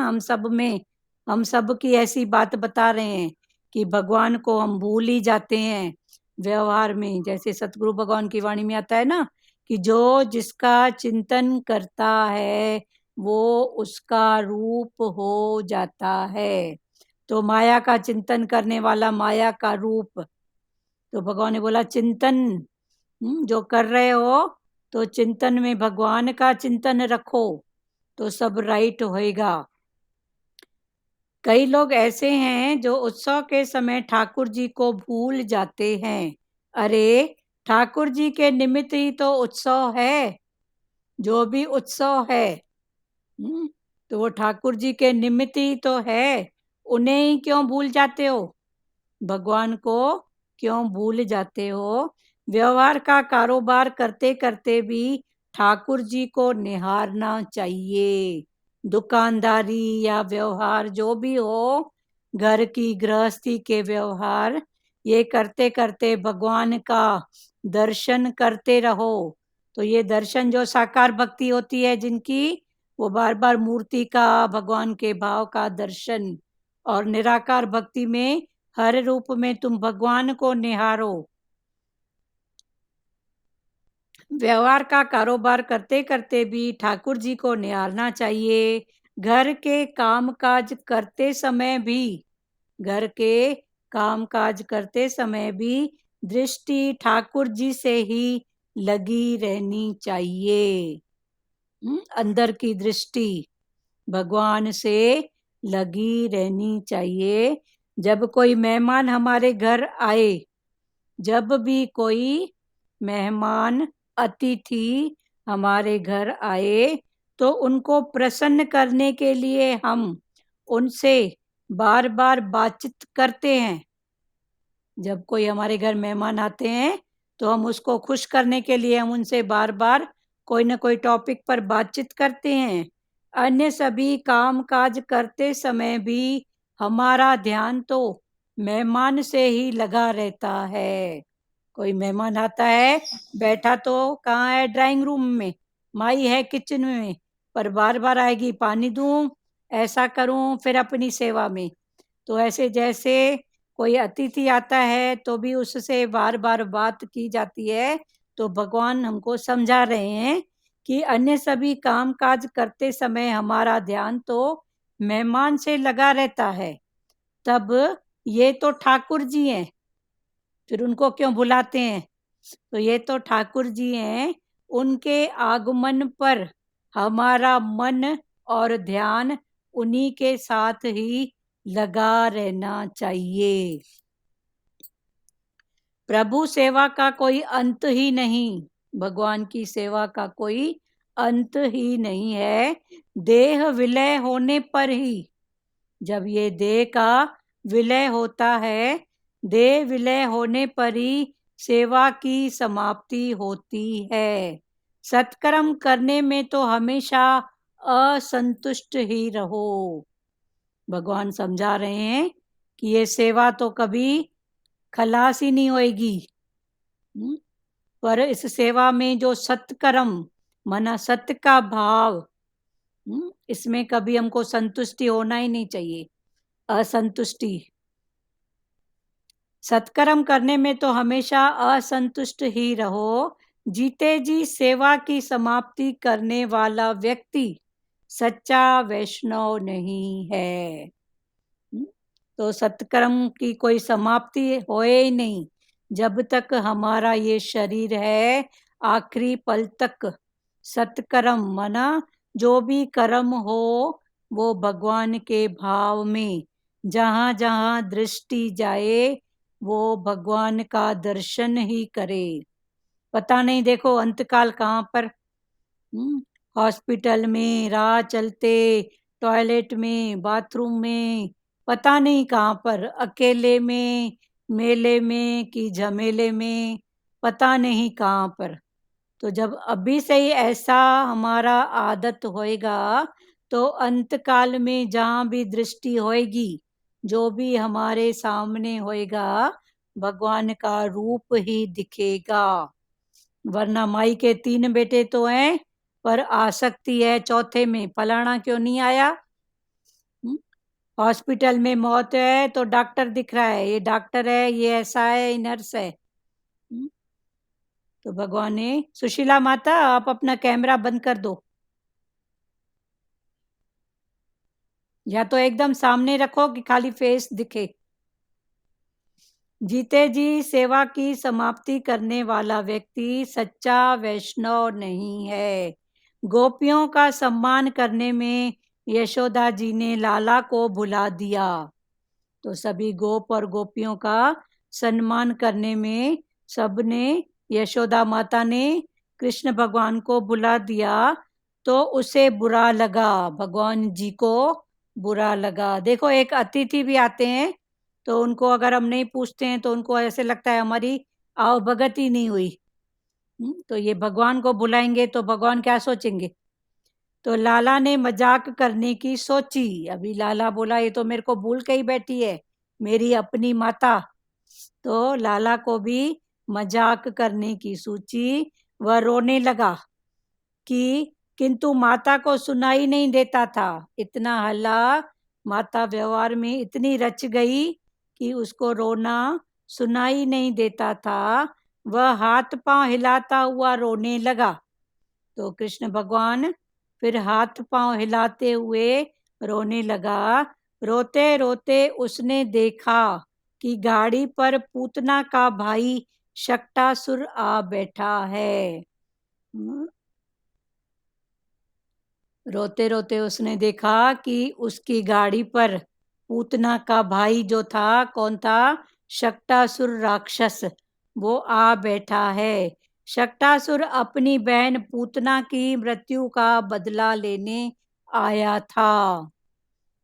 हम सब की ऐसी बात बता रहे हैं कि भगवान को हम भूल ही जाते हैं व्यवहार में। जैसे सतगुरु भगवान की वाणी में आता है ना कि जो जिसका चिंतन करता है वो उसका रूप हो जाता है। तो माया का चिंतन करने वाला माया का रूप, तो भगवान ने बोला चिंतन जो कर रहे हो तो चिंतन में भगवान का चिंतन रखो तो सब राइट होएगा। कई लोग ऐसे हैं जो उत्सव के समय ठाकुर जी को भूल जाते हैं। अरे ठाकुर जी के निमित्त ही तो उत्सव है, जो भी उत्सव है तो वो ठाकुर जी के निमित्त ही तो है, उन्हें ही क्यों भूल जाते हो, भगवान को क्यों भूल जाते हो। व्यवहार का कारोबार करते करते भी ठाकुर जी को निहारना चाहिए। दुकानदारी या व्यवहार जो भी हो, घर की गृहस्थी के व्यवहार, ये करते करते भगवान का दर्शन करते रहो। तो ये दर्शन जो साकार भक्ति होती है जिनकी, वो बार बार मूर्ति का, भगवान के भाव का दर्शन, और निराकार भक्ति में हर रूप में तुम भगवान को निहारो। व्यवहार का कारोबार करते करते भी ठाकुर जी को निहारना चाहिए। घर के कामकाज करते समय भी, घर के कामकाज करते समय भी दृष्टि ठाकुर जी से ही लगी रहनी चाहिए। अंदर की दृष्टि भगवान से लगी रहनी चाहिए। जब कोई मेहमान हमारे घर आए, जब भी कोई मेहमान अतिथि हमारे घर आए तो उनको प्रसन्न करने के लिए हम उनसे बार बार बातचीत करते हैं। जब कोई हमारे घर मेहमान आते हैं तो हम उसको खुश करने के लिए हम उनसे बार बार कोई ना कोई टॉपिक पर बातचीत करते हैं। अन्य सभी काम काज करते समय भी हमारा ध्यान तो मेहमान से ही लगा रहता है। कोई मेहमान आता है, बैठा तो कहाँ है, ड्राइंग रूम में, माई है किचन में, पर बार बार आएगी पानी दूं, ऐसा करूं, फिर अपनी सेवा में। तो ऐसे जैसे कोई अतिथि आता है तो भी उससे बार बार बात की जाती है। तो भगवान हमको समझा रहे हैं कि अन्य सभी काम काज करते समय हमारा ध्यान तो मेहमान से लगा रहता है, तब ये तो ठाकुर जी हैं, फिर उनको क्यों भुलाते हैं। तो ये तो ठाकुर जी हैं, उनके आगमन पर हमारा मन और ध्यान उन्हीं के साथ ही लगा रहना चाहिए। प्रभु सेवा का कोई अंत ही नहीं, भगवान की सेवा का कोई अंत ही नहीं है। देह विलय होने पर ही, जब ये देह का विलय होता है, देह विलय होने पर ही सेवा की समाप्ति होती है। सत्कर्म करने में तो हमेशा असंतुष्ट ही रहो। भगवान समझा रहे हैं कि ये सेवा तो कभी खलास ही नहीं होएगी, पर इस सेवा में जो सत्कर्म माना सत्य का भाव, इसमें कभी हमको संतुष्टि होना ही नहीं चाहिए, असंतुष्टि। सत्कर्म करने में तो हमेशा असंतुष्ट ही रहो। जीते जी सेवा की समाप्ति करने वाला व्यक्ति सच्चा वैष्णव नहीं है। तो सत्कर्म की कोई समाप्ति होए ही नहीं जब तक हमारा ये शरीर है। आखिरी पल तक सत्कर्म माना जो भी कर्म हो वो भगवान के भाव में, जहाँ जहाँ दृष्टि जाए वो भगवान का दर्शन ही करे। पता नहीं देखो अंतकाल कहाँ पर, हॉस्पिटल में, राह चलते, टॉयलेट में, बाथरूम में, पता नहीं कहाँ पर, अकेले में, मेले में कि झमेले में, पता नहीं कहाँ पर। तो जब अभी से ही ऐसा हमारा आदत होएगा तो अंतकाल में जहाँ भी दृष्टि होएगी, जो भी हमारे सामने होएगा भगवान का रूप ही दिखेगा। वरना माई के 3 बेटे तो हैं पर आसक्ति है चौथे में, फलाना क्यों नहीं आया। हॉस्पिटल में मौत है तो डॉक्टर दिख रहा है, ये डॉक्टर है, ये ऐसा है, ये नर्स है। तो भगवान ने, सुशीला माता आप अपना कैमरा बंद कर दो, या तो एकदम सामने रखो कि खाली फेस दिखे। जीते जी सेवा की समाप्ति करने वाला व्यक्ति सच्चा वैष्णव नहीं है। गोपियों का सम्मान करने में यशोदा जी ने लाला को भुला दिया। तो सभी गोप और गोपियों का सम्मान करने में सबने, यशोदा माता ने कृष्ण भगवान को भुला दिया तो उसे बुरा लगा, भगवान जी को बुरा लगा। देखो एक अतिथि भी आते हैं तो उनको अगर हम नहीं पूछते हैं तो उनको ऐसे लगता है हमारी आवभगत ही नहीं हुई। तो ये भगवान को बुलाएंगे तो भगवान क्या सोचेंगे। तो लाला ने मजाक करने की सोची। अभी लाला बोला ये तो मेरे को भूल के ही बैठी है, मेरी अपनी माता। तो लाला को भी मजाक करने की सोची। वह रोने लगा कि किंतु माता को सुनाई नहीं देता था। इतना हल्ला, माता व्यवहार में इतनी रच गई कि उसको रोना सुनाई नहीं देता था। वह हाथ पांव हिलाता हुआ रोने लगा। तो कृष्ण भगवान फिर हाथ पांव हिलाते हुए रोने लगा। रोते रोते उसने देखा कि गाड़ी पर पूतना का भाई शक्टासुर आ बैठा है। रोते रोते उसने देखा कि उसकी गाड़ी पर पूतना का भाई जो था, कौन था, शक्टासुर राक्षस, वो आ बैठा है। शक्टासुर अपनी बहन पूतना की मृत्यु का बदला लेने आया था।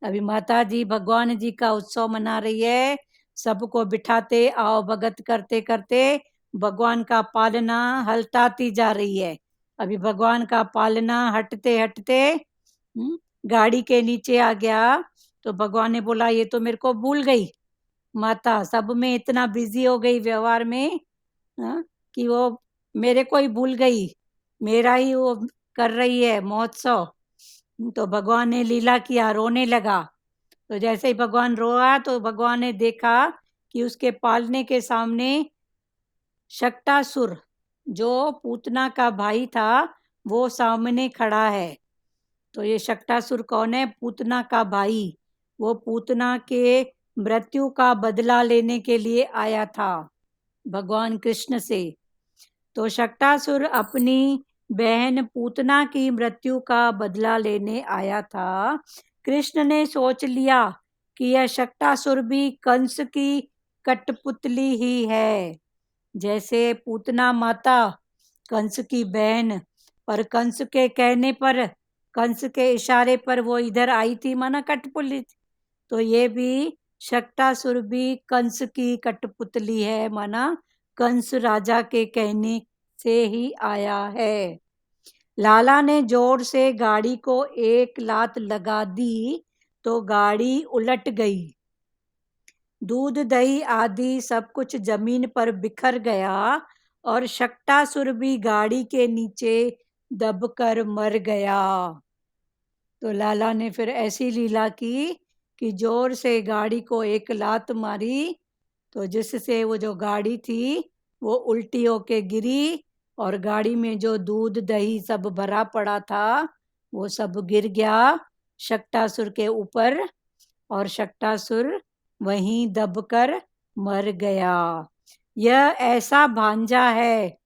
अभी माता जी भगवान जी का उत्सव मना रही है, सबको बिठाते आओ भगत करते करते भगवान का पालना हल्टाती जा रही है। अभी भगवान का पालना हटते हटते गाड़ी के नीचे आ गया। तो भगवान ने बोला ये तो मेरे को भूल गई माता, सब में इतना बिजी हो गई व्यवहार में कि वो मेरे को ही भूल गई, मेरा ही वो कर रही है महोत्सव। तो भगवान ने लीला किया, रोने लगा। तो जैसे ही भगवान रोया तो भगवान ने देखा कि उसके पालने के सामने शक्टासुर जो पूतना का भाई था वो सामने खड़ा है। तो ये शक्टासुर कौन है, पूतना का भाई। वो पूतना के मृत्यु का बदला लेने के लिए आया था भगवान कृष्ण से। तो शक्टासुर अपनी बहन पूतना की मृत्यु का बदला लेने आया था। कृष्ण ने सोच लिया कि यह शक्टासुर भी कंस की कठपुतली ही है। जैसे पूतना माता कंस की बहन, पर कंस के कहने पर, कंस के इशारे पर वो इधर आई थी, माना कठपुतली। तो ये भी शक्टासुर भी कंस की कठपुतली है, माना कंस राजा के कहने से ही आया है। लाला ने जोर से गाड़ी को एक लात लगा दी तो गाड़ी उलट गई। दूध दही आदि सब कुछ जमीन पर बिखर गया और शक्टासुर भी गाड़ी के नीचे दबकर मर गया। तो लाला ने फिर ऐसी लीला की कि जोर से गाड़ी को एक लात मारी तो जिससे वो जो गाड़ी थी वो उल्टी होके गिरी और गाड़ी में जो दूध दही सब भरा पड़ा था वो सब गिर गया शक्टासुर के ऊपर और शक्टासुर वहीं दबकर मर गया। यह ऐसा भांजा है,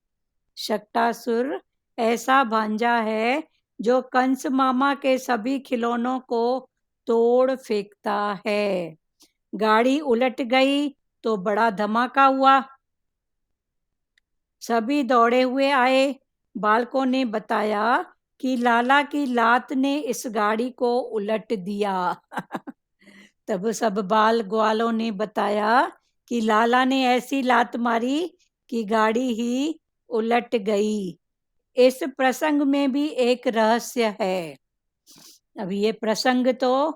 शक्टासुर ऐसा भांजा है जो कंस मामा के सभी खिलौनों को तोड़ फेंकता है। गाड़ी उलट गई तो बड़ा धमाका हुआ। सभी दौड़े हुए आए। बालकों ने बताया कि लाला की लात ने इस गाड़ी को उलट दिया। तब सब बाल ग्वालों ने बताया कि लाला ने ऐसी लात मारी कि गाड़ी ही उलट गई। इस प्रसंग में भी एक रहस्य है। अभी ये प्रसंग तो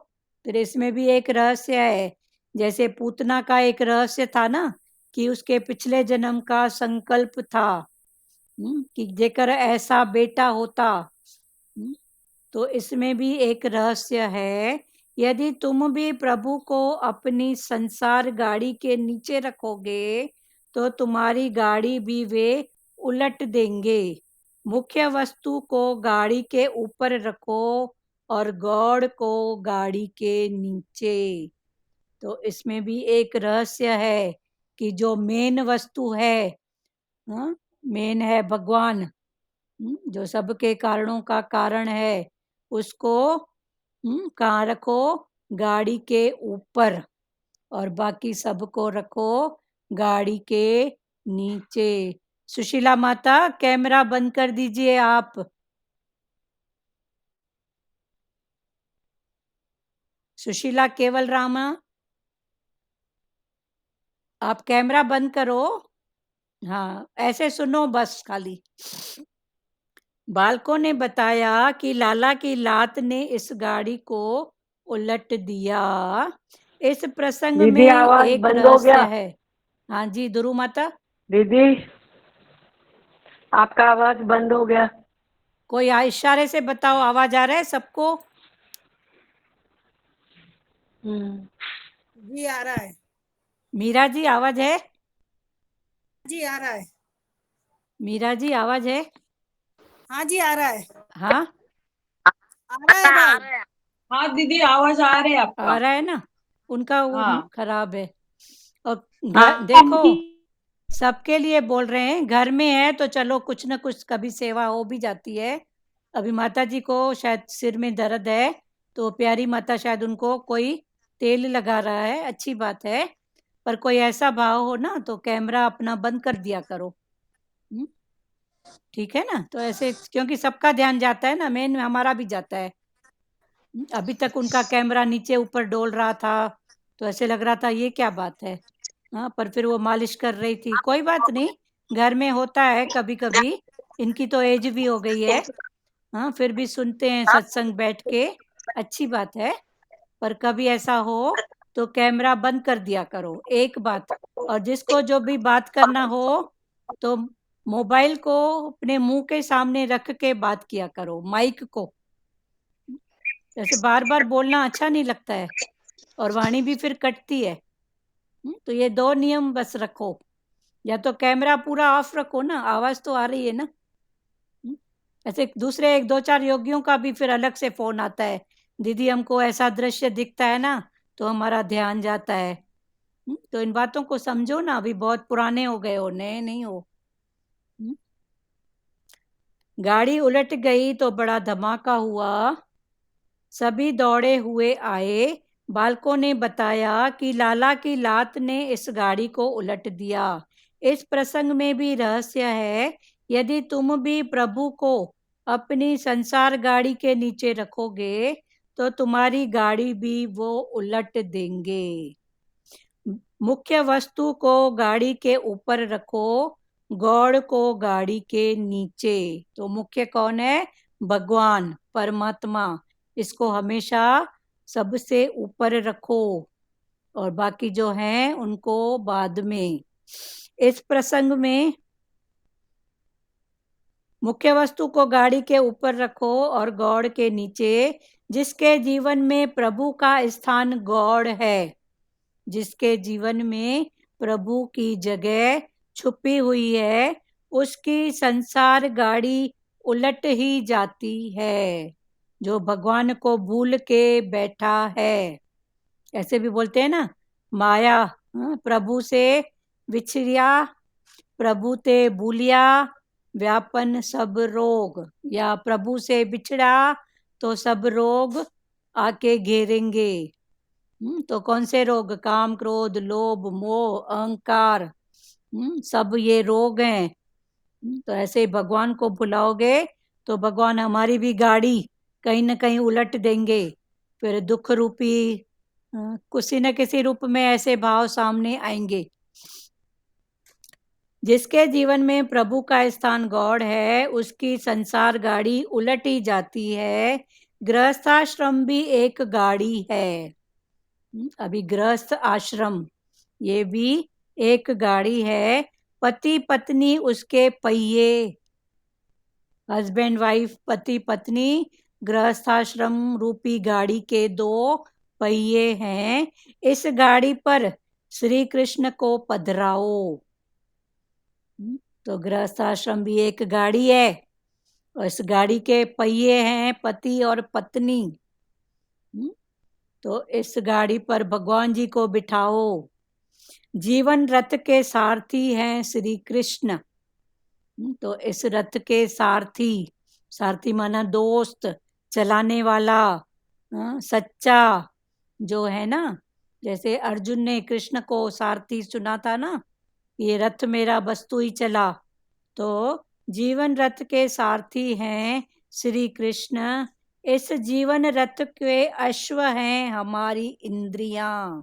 फिर इसमें भी एक रहस्य है। जैसे पूतना का एक रहस्य था ना कि उसके पिछले जन्म का संकल्प था कि जेकर ऐसा बेटा होता। तो इसमें भी एक रहस्य है। यदि तुम भी प्रभु को अपनी संसार गाड़ी के नीचे रखोगे तो तुम्हारी गाड़ी भी वे उलट देंगे। मुख्य वस्तु को गाड़ी के ऊपर रखो और गॉड को गाड़ी के नीचे। तो इसमें भी एक रहस्य है कि जो मेन वस्तु है, मेन है भगवान, जो सबके कारणों का कारण है, उसको कहाँ रखो? गाड़ी के ऊपर, और बाकी सबको रखो गाड़ी के नीचे। सुशीला माता कैमरा बंद कर दीजिए आप। सुशीला केवल रामा, आप कैमरा बंद करो। हाँ, ऐसे सुनो बस खाली। बालकों ने बताया कि लाला की लात ने इस गाड़ी को उलट दिया। इस प्रसंग दीदी में आवाज एक बंद हो रहस्य गया। है। हाँ जी दुरु माता। दीदी आपका आवाज बंद हो गया। कोई इशारे से बताओ, आवाज आ रहा है सबको? जी आ रहा है। मीरा जी आवाज है? जी आ रहा है। मीरा जी आवाज है? हाँ जी आ रहा है। हाँ आ रहा है भाई। हाँ दीदी आवाज आ रहा है आपका। आ रहा है ना? उनका वो हाँ। खराब है। और हाँ देखो जी। सबके लिए बोल रहे हैं, घर में है तो चलो कुछ ना कुछ कभी सेवा हो भी जाती है। अभी माता जी को शायद सिर में दर्द है तो प्यारी माता शायद उनको कोई तेल लगा रहा है, अच्छी बात है। पर कोई ऐसा भाव हो ना तो कैमरा अपना बंद कर दिया करो, ठीक है ना? तो ऐसे क्योंकि सबका ध्यान जाता है ना, मेन हमारा भी जाता है। अभी तक उनका कैमरा नीचे ऊपर डोल रहा था तो ऐसे लग रहा था ये क्या बात है। हाँ, पर फिर वो मालिश कर रही थी। कोई बात नहीं, घर में होता है कभी कभी। इनकी तो एज भी हो गई है। हाँ, फिर भी सुनते हैं सत्संग बैठ के, अच्छी बात है। पर कभी ऐसा हो तो कैमरा बंद कर दिया करो, एक बात। और जिसको जो भी बात करना हो तो मोबाइल को अपने मुंह के सामने रख के बात किया करो, माइक को। ऐसे बार बार बोलना अच्छा नहीं लगता है और वाणी भी फिर कटती है। तो ये दो नियम बस रखो। या तो कैमरा पूरा ऑफ रखो ना, आवाज तो आ रही है ना। ऐसे दूसरे एक दो चार योगियों का भी फिर अलग से फोन आता है, दीदी हमको ऐसा दृश्य दिखता है ना, तो हमारा ध्यान जाता है। तो इन बातों को समझो ना, अभी बहुत पुराने हो गए हो, नए नहीं हो। गाड़ी उलट गई तो बड़ा धमाका हुआ। सभी दौड़े हुए आए। बालकों ने बताया कि लाला की लात ने इस गाड़ी को उलट दिया। इस प्रसंग में भी रहस्य है। यदि तुम भी प्रभु को अपनी संसार गाड़ी के नीचे रखोगे तो तुम्हारी गाड़ी भी वो उलट देंगे। मुख्य वस्तु को गाड़ी के ऊपर रखो, गॉड को गाड़ी के नीचे। तो मुख्य कौन है? भगवान परमात्मा। इसको हमेशा सबसे ऊपर रखो और बाकी जो हैं उनको बाद में। इस प्रसंग में मुख्य वस्तु को गाड़ी के ऊपर रखो और गॉड के नीचे। जिसके जीवन में प्रभु का स्थान गॉड है, जिसके जीवन में प्रभु की जगह छुपी हुई है, उसकी संसार गाड़ी उलट ही जाती है। जो भगवान को भूल के बैठा है, ऐसे भी बोलते हैं ना, माया प्रभु से विछड़िया, प्रभु ते भूलिया, व्यापन सब रोग, या प्रभु से बिछड़ा तो सब रोग आके घेरेंगे। तो कौन से रोग? काम, क्रोध, लोभ, मोह, अहंकार, सब ये रोग हैं। तो ऐसे ही भगवान को भुलाओगे तो भगवान हमारी भी गाड़ी कहीं ना कहीं उलट देंगे, फिर दुख रूपी किसी न किसी रूप में ऐसे भाव सामने आएंगे। जिसके जीवन में प्रभु का स्थान गौड़ है, उसकी संसार गाड़ी उलट ही जाती है। गृहस्थाश्रम भी एक गाड़ी है। अभी गृहस्थ आश्रम ये भी एक गाड़ी है। पति पत्नी उसके पहिए, हस्बैंड वाइफ, पति पत्नी गृहस्थाश्रम रूपी गाड़ी के दो पहिए हैं। इस गाड़ी पर श्री कृष्ण को पधराओ। तो गृहस्थाश्रम भी एक गाड़ी है और इस गाड़ी के पहिए हैं पति और पत्नी। तो इस गाड़ी पर भगवान जी को बिठाओ। जीवन रथ के सारथी हैं श्री कृष्ण। तो इस रथ के सारथी, सारथी माना दोस्त, चलाने वाला, सच्चा जो है ना। जैसे अर्जुन ने कृष्ण को सारथी चुना था ना, ये रथ मेरा बस तू ही चला। तो जीवन रथ के सारथी हैं श्री कृष्ण। इस जीवन रथ के अश्व हैं हमारी इंद्रियां।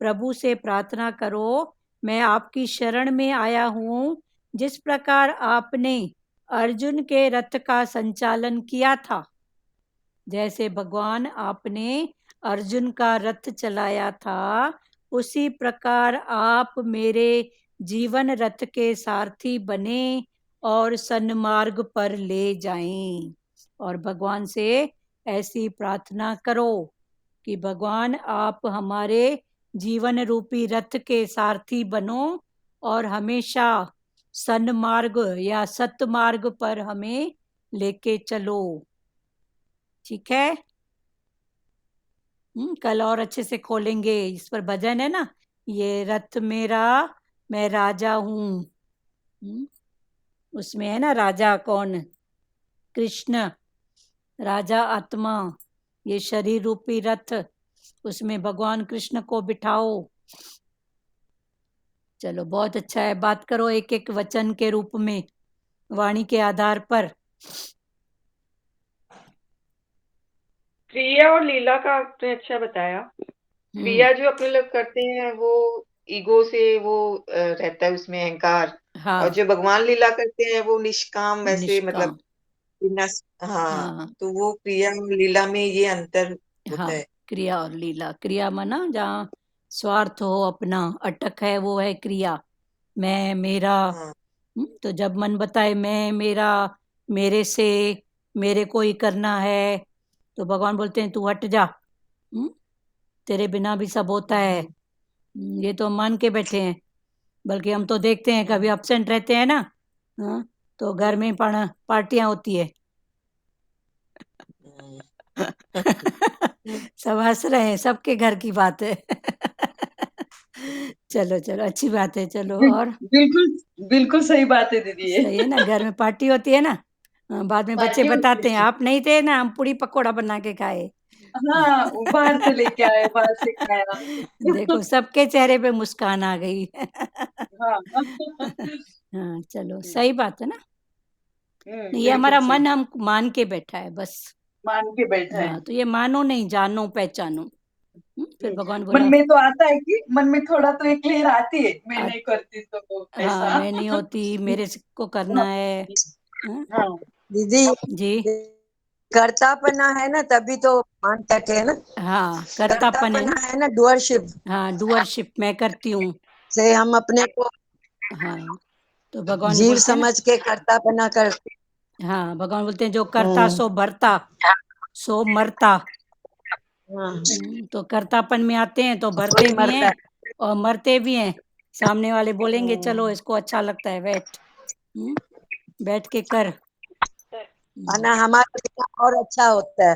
प्रभु से प्रार्थना करो, मैं आपकी शरण में आया हूँ। जिस प्रकार आपने अर्जुन के रथ का संचालन किया था, जैसे भगवान आपने अर्जुन का रथ चलाया था, उसी प्रकार आप मेरे जीवन रथ के सारथी बने और सन्मार्ग पर ले जाएं। और भगवान से ऐसी प्रार्थना करो कि भगवान आप हमारे जीवन रूपी रथ के सारथी बनो और हमेशा सन्मार्ग या सतमार्ग पर हमें लेके चलो। ठीक है? कल और अच्छे से खोलेंगे। इस पर भजन है ना, ये रथ मेरा मैं राजा हूँ। उसमें है ना राजा कौन? कृष्ण, राजा आत्मा, ये शरीर रूपी रथ, उसमें भगवान कृष्ण को बिठाओ। चलो बहुत अच्छा है। बात करो एक एक वचन के रूप में, वाणी के आधार पर। क्रिया और लीला का आपने अच्छा बताया। क्रिया जो अपने लोग करते हैं वो ईगो से वो रहता है, उसमें अहंकार। हाँ, और जो भगवान लीला करते हैं वो निष्काम, वैसे निष्काम। मतलब बिना। हाँ, हाँ तो वो क्रिया और लीला में ये अंतर होता हाँ, है। क्रिया और लीला। क्रिया माना जहाँ स्वार्थ हो, अपना अटक है, वो है क्रिया। मैं मेरा। हाँ, तो जब मन बताए मैं मेरा, मेरे से, मेरे को ही करना है, तो भगवान बोलते हैं तू हट जा, तेरे बिना भी सब होता है। ये तो मान के बैठे हैं, बल्कि हम तो देखते हैं कभी एब्सेंट रहते हैं ना, तो घर में पार्टियां होती है। सब हंस रहे हैं, सबके घर की बात है। चलो चलो, अच्छी बात है। चलो और बिल्कुल बिल्कुल सही बात है दीदी ये। सही है ना, घर में पार्टी होती है ना। बाद में बच्चे पार्टी होती बताते हैं है। आप नहीं थे ना, हम पूड़ी पकोड़ा बना के खाए। हाँ, वो बाहर से लेके आए, बाहर से खाया। देखो सबके चेहरे पे मुस्कान आ गई। हाँ। हाँ चलो, सही बात है ना। ये बिल्कुल हमारा सही। मन हम मान के बैठा है बस। मान के बैठा है। हाँ, तो ये मानो नहीं, जानो पहचानो। फिर भगवान मन बोला में तो आता है कि मन में थोड़ा तो एक लहर आती है, मैं नहीं करती तो हाँ, ऐसा। मैं नहीं होती, मेरे को करना है। हाँ, दीदी, जी कर्तापना है ना, तभी तो मान कहते हैं ना। हाँ, कर्तापन है ना। कर्तापना है ना, डुअरशिप हाँ, डूअरशिप, मैं करती हूँ। से हम अपने को हाँ, तो भगवान जीव बोलते हैं ना। समझ के कर्तापना करते। हाँ, भगवान बोलते हैं जो करता सो भरता सो मरता। तो कर्तापन में आते हैं तो भरते कोई भी मरता हैं है। और मरते भी हैं। सामने वाले बोलेंगे चलो इसको अच्छा लगता है, बैठ, बैठ के कर। ना हमारा जीना और अच्छा होता है।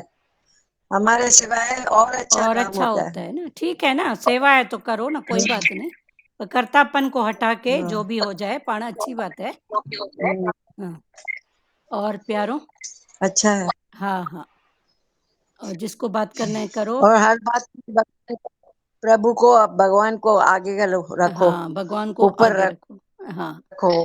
हमारे सिवाय और अच्छा और काम अच्छा होता होता है। है ना, ठीक है ना, सेवा है तो करो ना, कोई बात नहीं, पर कर्तापन को हटा के हाँ। जो भी हो जाए पाना अच्छी बात है। हाँ, और प्यारो, अच्छा है। हाँ हाँ, और जिसको बात करना है करो। और हर बात में प्रभु को, भगवान को आगे रखो, हाँ, भगवान को ऊपर आगे रखो। हाँ, रखो,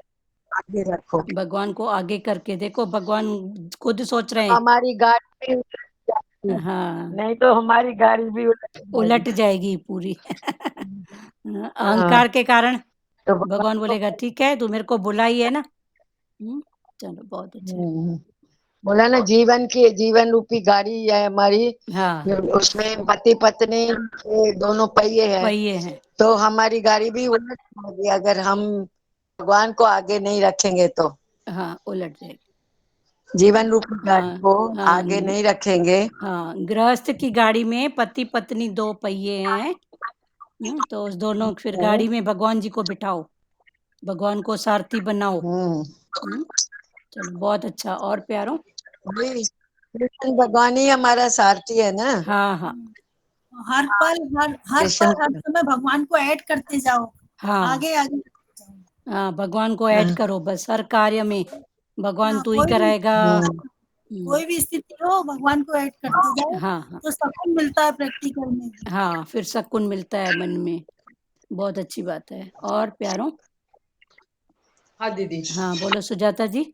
आगे रखो। भगवान को आगे करके देखो, भगवान खुद सोच रहे हैं। हमारी गाड़ी भी उलट जाती, हाँ, नहीं तो हमारी गाड़ी भी उलट उलट जाएगी। जाएगी पूरी। हाँ, अहंकार के कारण तो भगवान भगवान बोलेगा को ठीक है, तू मेरे को बुलाई है ना। चलो बहुत अच्छा है। बोला ना, जीवन रूपी गाड़ी है हमारी, हाँ, उसमें पति पत्नी ये दोनों पहिए हैं, पहिए हैं। तो हमारी गाड़ी भी उलट जाएगी अगर हम भगवान को आगे नहीं रखेंगे तो। हाँ, उलट जाएगी। जीवन रूपी गाड़ी हाँ को हाँ आगे नहीं रखेंगे। हाँ, गृहस्थ की गाड़ी में पति पत्नी दो पहिए हैं। तो उस दोनों फिर गाड़ी में भगवान जी को बिठाओ, भगवान को सारथी बनाओ। हम्म, चलो बहुत अच्छा। और प्यारो, वही, कृष्ण भगवान ही हमारा सारथी है ना। हाँ हाँ हर पल हर कृष्ण, समय भगवान को ऐड करते जाओ, हाँ आगे आगे करते जाओ। हाँ, भगवान को ऐड हाँ, करो बस, हर कार्य में भगवान हाँ, तू ही कराएगा। कोई भी स्थिति हो भगवान को ऐड करते जाओ, हाँ हाँ तो सुकून मिलता है प्रैक्टिकल में भी। हाँ, फिर सुकून मिलता है मन में। बहुत अच्छी बात है। और प्यारो, हाँ दीदी। हाँ बोलो सुजाता जी।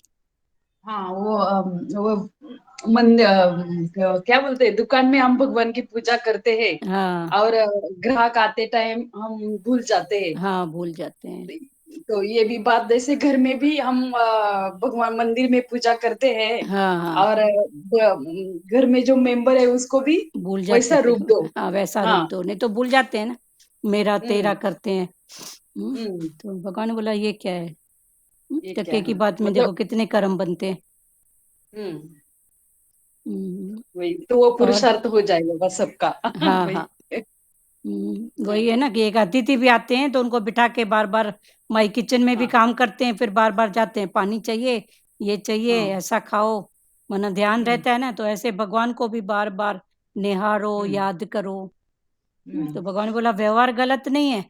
हाँ वो क्या बोलते हैं, दुकान में हम भगवान की पूजा करते हैं हाँ और ग्राहक आते टाइम हम भूल जाते हैं। हाँ, भूल जाते हैं। तो ये भी बात, जैसे घर में भी हम भगवान मंदिर में पूजा करते हैं हाँ हाँ, और घर में जो मेंबर है उसको भी भूल जाते वैसा फिर। रूप दो। हाँ, वैसा रूप हाँ। दो, नहीं तो भूल जाते हैं ना, मेरा तेरा हम्म। करते हैं। हम्म। तो भगवान ने बोला ये क्या है। ये क्या टके की है बात में मतलब। देखो कितने कर्म बनते हैं। हम्म। हम्म, वही तो, वो और पुरुषार्थ हो जाएगा बस सबका। हाँ वही। हाँ, वही है ना कि एक अतिथि भी आते हैं तो उनको बिठा के बार बार, माई किचन में भी हाँ। काम करते हैं, फिर बार बार जाते हैं, पानी चाहिए, ये चाहिए, हाँ। ऐसा खाओ, मन ध्यान हम्म। रहता है ना, तो ऐसे भगवान को भी बार बार निहारो, हम्म। याद करो। तो हम्म। भगवान ने बोला व्यवहार गलत नहीं है,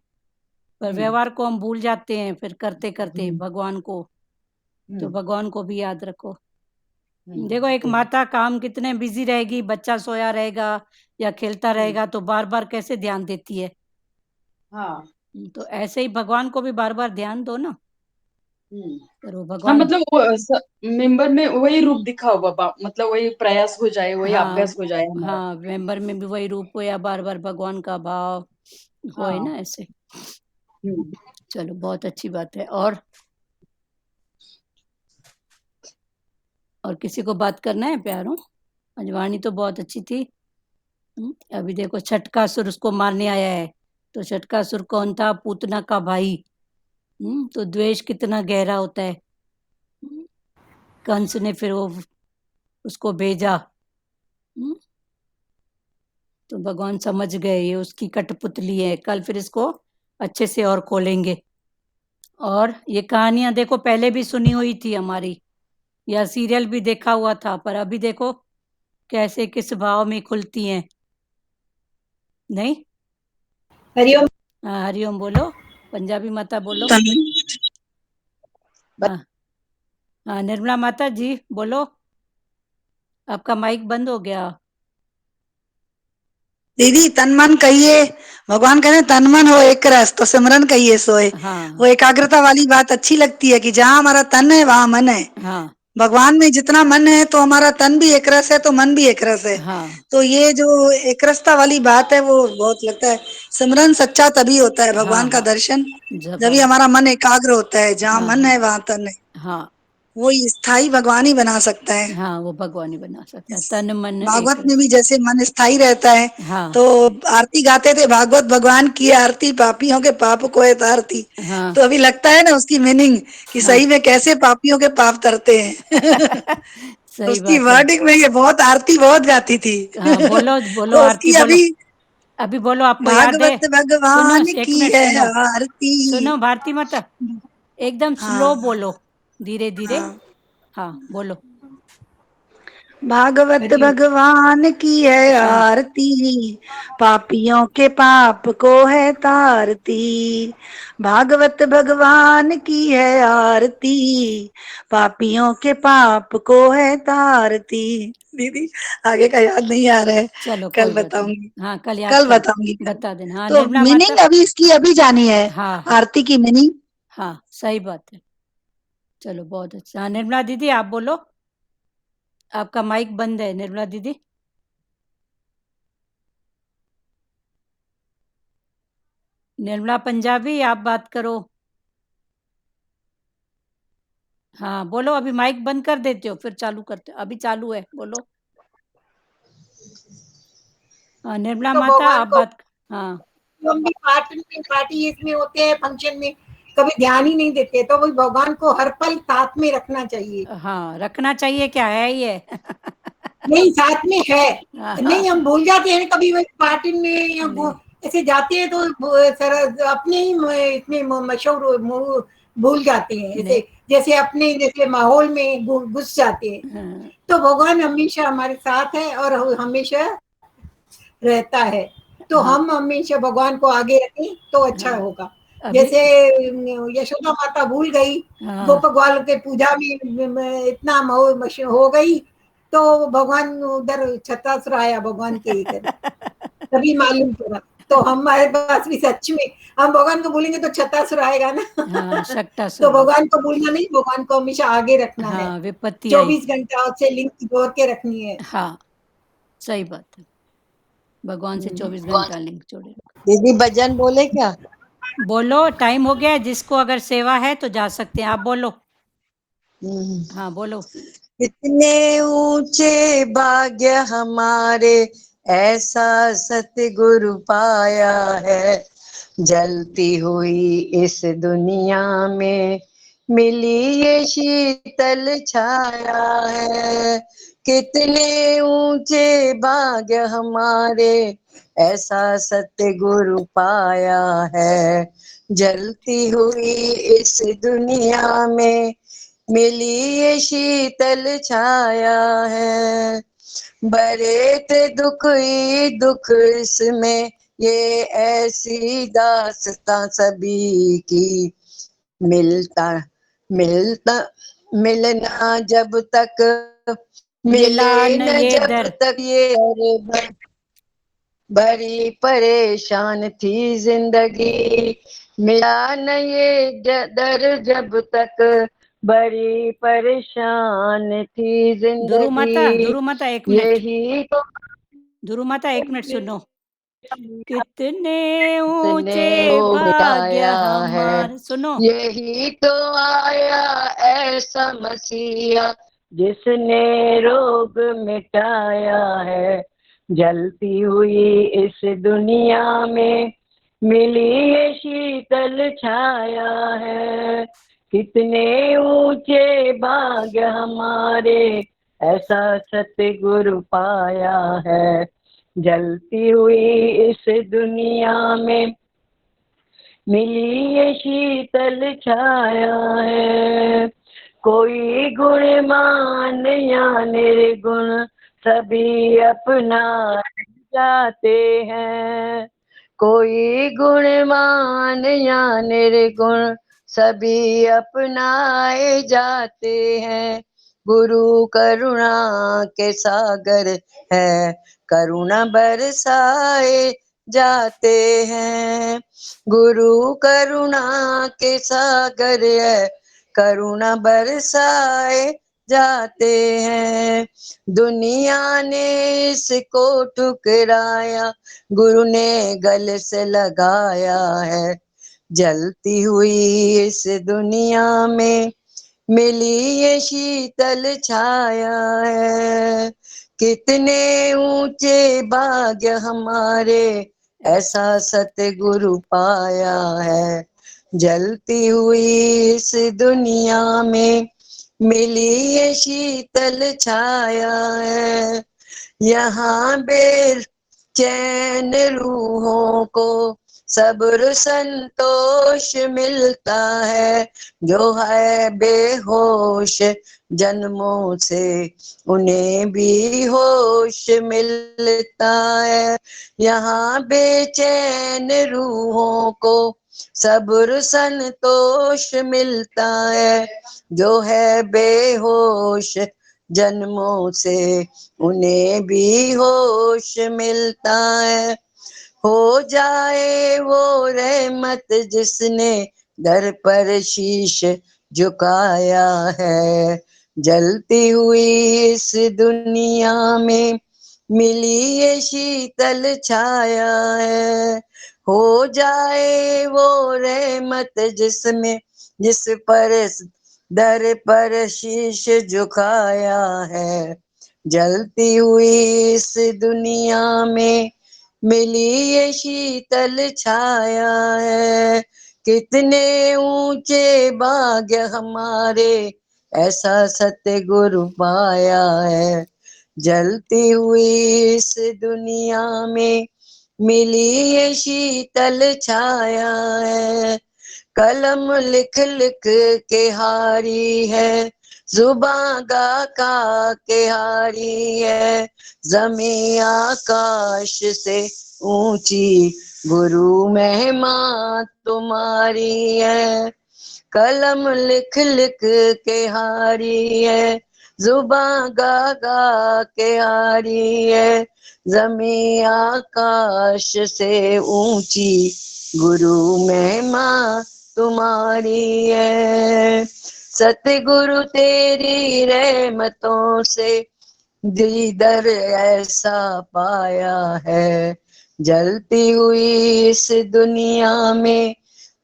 पर हम्म। व्यवहार को हम भूल जाते हैं फिर करते करते हम्म। भगवान को। तो हम्म। भगवान को भी याद रखो। देखो, एक हम्म। माता काम कितने बिजी रहेगी, बच्चा सोया रहेगा या खेलता हम्म। रहेगा तो बार बार कैसे ध्यान देती है। हाँ। तो ऐसे ही भगवान को भी बार बार ध्यान दो ना, हम्म। पर वो हाँ भगवान। मतलब वो मेंबर में वही रूप दिखाओ बाबा, मतलब वही प्रयास हो जाए, वही हाँ अभ्यास हो जाए हमारा। हाँ, मेंबर में भी वही रूप हो या बार बार भगवान का भाव होए हाँ। ना ऐसे। हम्म। चलो बहुत अच्छी बात है। और किसी को बात करना है प्यारों? आज वाणी तो बहुत अच्छी थी। अभी देखो छटकासुर उसको मारने आया है, तो छटकासुर कौन था? पूतना का भाई। तो द्वेष कितना गहरा होता है। कंस ने फिर वो उसको भेजा। तो भगवान समझ गए ये उसकी कठपुतली है। कल फिर इसको अच्छे से और खोलेंगे। और ये कहानियां देखो पहले भी सुनी हुई थी हमारी, या सीरियल भी देखा हुआ था, पर अभी देखो कैसे किस भाव में खुलती हैं। नहीं? हरिओम। हाँ, हरिओम बोलो, पंजाबी माता बोलो। हाँ हाँ, निर्मला माता जी बोलो, आपका माइक बंद हो गया। दीदी तन मन कहिए, भगवान कहते तन मन हो एक रस, तो सिमरन कहिए सोए। वो हाँ एकाग्रता वाली बात अच्छी लगती है कि जहाँ हमारा तन है वहां मन है। हाँ भगवान में जितना मन है तो हमारा तन भी एक रस है, तो मन भी एक रस है। हाँ, तो ये जो एक रसता वाली बात है वो बहुत लगता है। सिमरन सच्चा तभी होता है, हाँ भगवान का हाँ, दर्शन जब जब भी हम, हमारा मन एकाग्र होता है। जहाँ हाँ मन हाँ है वहां तन है। हाँ वो स्थाई भगवान ही बना सकता है। हाँ, वो भगवान ही बना सकता है, तन मन एक भागवत में रस। भी जैसे मन स्थाई रहता है, हाँ तो आरती गाते थे भागवत, भगवान की आरती पापियों के पाप को है तारती। हाँ तो अभी लगता है ना उसकी मीनिंग कि हाँ। सही में कैसे पापियों के पाप तरते हैं। तो सही उसकी बात है। वर्डिंग में ये बहुत आरती बहुत गाती थी। हाँ, बोलो बोलो तो आरती उसकी बोलो, अभी अभी बोलो, आपको याद है? भागवत सुनो, भगवान एक की मिनट है सुनो, आरती। सुनो भारती माता, एकदम स्लो हाँ बोलो, धीरे धीरे। हाँ। हाँ बोलो। भागवत हरि भगवान की है आरती, पापियों के पाप को है तारती। भागवत भगवान की है आरती, पापियों के पाप को है तारती। दीदी आगे का याद नहीं आ रहा है, चलो कल कोई बात नहीं। बताऊंगी। हाँ कल याद कल कर बताऊंगी कल। बता देना। हाँ तो निर्मला मीनिंग माता। अभी इसकी अभी जानी है, हाँ हाँ आरती की मीनिंग। हाँ सही बात है। चलो बहुत अच्छा। हाँ निर्मला दीदी आप बोलो, आपका माइक बंद है निर्मला दीदी। निर्मला पंजाबी आप बात करो। हाँ बोलो, अभी माइक बंद कर देते हो फिर चालू करते हो, अभी चालू है बोलो। हाँ निर्मला तो माता भगवान आप को बात। हाँ हम भी पार्टी इसमें होते हैं, फंक्शन में कभी ध्यान ही नहीं देते, तो वही भगवान को हर पल साथ में रखना चाहिए। हाँ रखना चाहिए, क्या है ये नहीं साथ में है, हाँ, नहीं हम भूल जाते हैं कभी वही पार्टी में या नहीं ऐसे जाते हैं तो अपने ही इसमें मशहूर भूल जाते हैं नहीं। ऐसे, जैसे अपने जैसे माहौल में घुस जाते हैं। हाँ, तो भगवान हमेशा हमारे साथ है और हमेशा रहता है, तो हाँ हम हमेशा भगवान को आगे रखें तो अच्छा हाँ होगा। अभी। जैसे यशोदा माता भूल गई, हाँ गोप ग्वाल के पूजा में इतना हो गई, तो भगवान उधर छत्रासुर आया भगवान के इधर, तभी मालूम पड़ा। तो हमारे पास भी सच में हम भगवान को भूलेंगे तो छत्रासुर आएगा ना हाँ तो शक्टासुर। भगवान को भूलना नहीं, भगवान को हमेशा आगे रखना है, हाँ विपत्ति आई। 24 घंटा उससे लिंक जोड़ के रखनी है। हाँ सही बात है, भगवान से 24 घंटा लिंक जोड़े। दीदी भजन बोले क्या? बोलो टाइम हो गया है, जिसको अगर सेवा है तो जा सकते हैं, आप बोलो। हम्म। हाँ बोलो। कितने ऊंचे भाग्य हमारे, ऐसा सतगुरु पाया है। जलती हुई इस दुनिया में मिली ये शीतल छाया है। कितने ऊंचे भाग्य हमारे, ऐसा सतगुरु पाया है। जलती हुई इस दुनिया में मिली ये शीतल छाया है। बड़े थे दुख ही दुख इसमें, ये ऐसी दास्तां सभी की। मिलता मिलता मिलना जब तक मिला मिले न न ये जब दर। तक, ये बड़ी परेशान थी जिंदगी। मिला न ये दर जब तक, बड़ी परेशान थी जिंदगी। धुरु माता एक मिनट। यही तो धुरु माता एक मिनट सुनो। कितने उसने ऊंचे वो भाग्य मिटाया है। हमार, सुनो। यही तो आया ऐसा मसीहा, जिसने रोग मिटाया है। जलती हुई इस दुनिया में मिली ये शीतल छाया है। कितने ऊंचे भाग्य हमारे, ऐसा सतगुरु पाया है। जलती हुई इस दुनिया में मिली ये शीतल छाया है। कोई गुणमान या निर्गुण, सभी अपना जाते हैं। कोई गुणमान या निर्गुण, सभी अपनाए जाते हैं। गुरु करुणा के सागर है, करुणा बरसाए जाते हैं। गुरु करुणा के सागर है, करुणा बरसाए जाते हैं। दुनिया ने इसको ठुकराया, गुरु ने गले से लगाया है। जलती हुई इस दुनिया में मिली ये शीतल छाया है। कितने ऊंचे भाग्य हमारे, ऐसा सतगुरु पाया है। जलती हुई इस दुनिया में मिली ये शीतल छाया है। यहाँ बेचैन रूहों को सब्र संतोष मिलता है। जो है बेहोश जन्मों से उन्हें भी होश मिलता है। यहाँ बेचैन रूहों को सब्र संतोष मिलता है। जो है बेहोश जन्मों से उन्हें भी होश मिलता है। हो जाए वो रहमत जिसने दर पर शीश झुकाया है। जलती हुई इस दुनिया में मिली ये शीतल छाया है। हो जाए वो रहमत जिसमें जिस पर दर पर शीश झुकाया है। जलती हुई इस दुनिया में मिली ये शीतल छाया है। कितने ऊंचे भाग्य हमारे ऐसा सतगुरु पाया है। जलती हुई इस दुनिया में मिली ये शीतल छाया है। कलम लिख लिख के हारी है, जुबां गा का के हारी है। जमी आकाश से ऊंची गुरु महिमा तुम्हारी है। कलम लिख लिख के हारी है, जुबां गा के हारी है। जमी आकाश से ऊंची गुरु महिमा तुम्हारी है। सतगुरु तेरी रहमतों से दीदर ऐसा पाया है। जलती हुई इस दुनिया में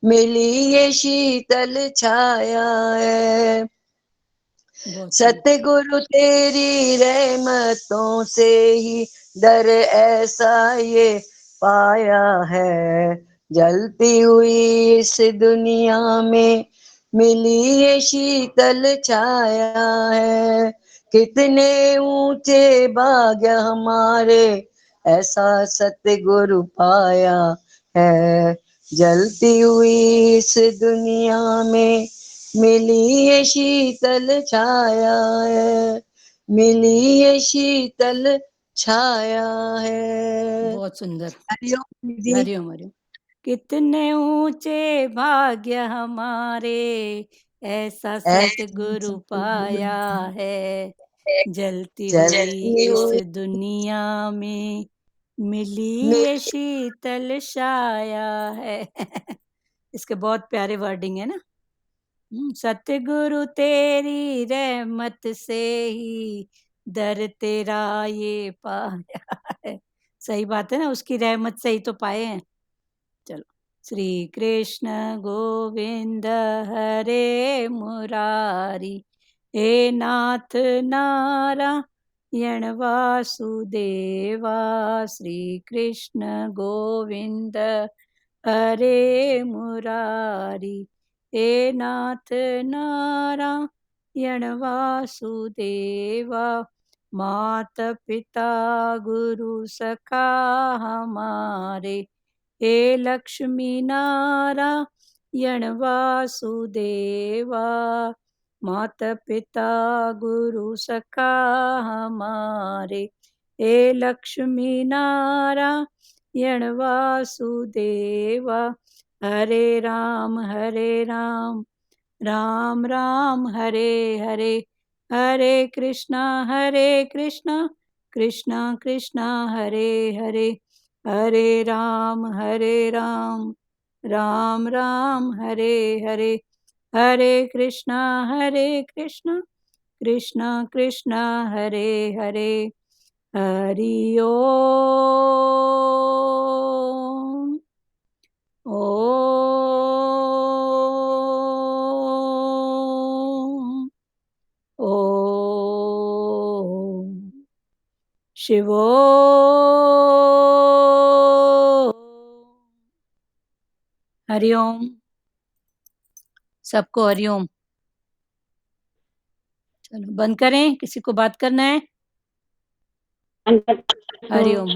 मिली ये शीतल छाया है। सतगुरु तेरी रहमतों से ही दर ऐसा ये पाया है। जलती हुई इस दुनिया में मिली ये शीतल छाया है। कितने ऊंचे भाग्य हमारे ऐसा सतगुरु पाया है। जलती हुई इस दुनिया में मिली ये शीतल छाया है। मिली ये शीतल छाया है। बहुत सुंदर। हरिओम दीदी। हरिओम हरिओम। कितने ऊंचे भाग्य हमारे ऐसा सतगुरु पाया है। जलती हुई इस दुनिया में मिली ये शीतल छाया है। इसके बहुत प्यारे वर्डिंग है ना। सतगुरु तेरी रहमत से ही दर तेरा ये पाया है। सही बात है ना, उसकी रहमत से ही तो पाए हैं। चलो, श्री कृष्ण गोविंद हरे मुरारी, हे नाथ नारायण वासुदेवा। श्री कृष्ण गोविंद हरे मुरारी, हे नाथ नारायण वासुदेवा। मात पिता गुरु सखा हमारे, हे लक्ष्मी नारायण वासुदेवा। माता पिता गुरु सखा हमारे, हे लक्ष्मी नारायण वासुदेवा। हरे राम राम राम हरे हरे, हरे कृष्णा कृष्णा कृष्णा हरे हरे। हरे राम राम राम हरे हरे। हरे कृष्णा कृष्णा कृष्णा हरे हरे। हरि ओम। ओम ओम शिवो। हरिओम। सबको हरिओम। चलो बंद करें, किसी को बात करना है? हरिओम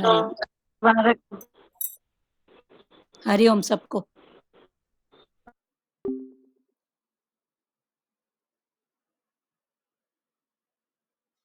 हरिओम। हरिओम सबको।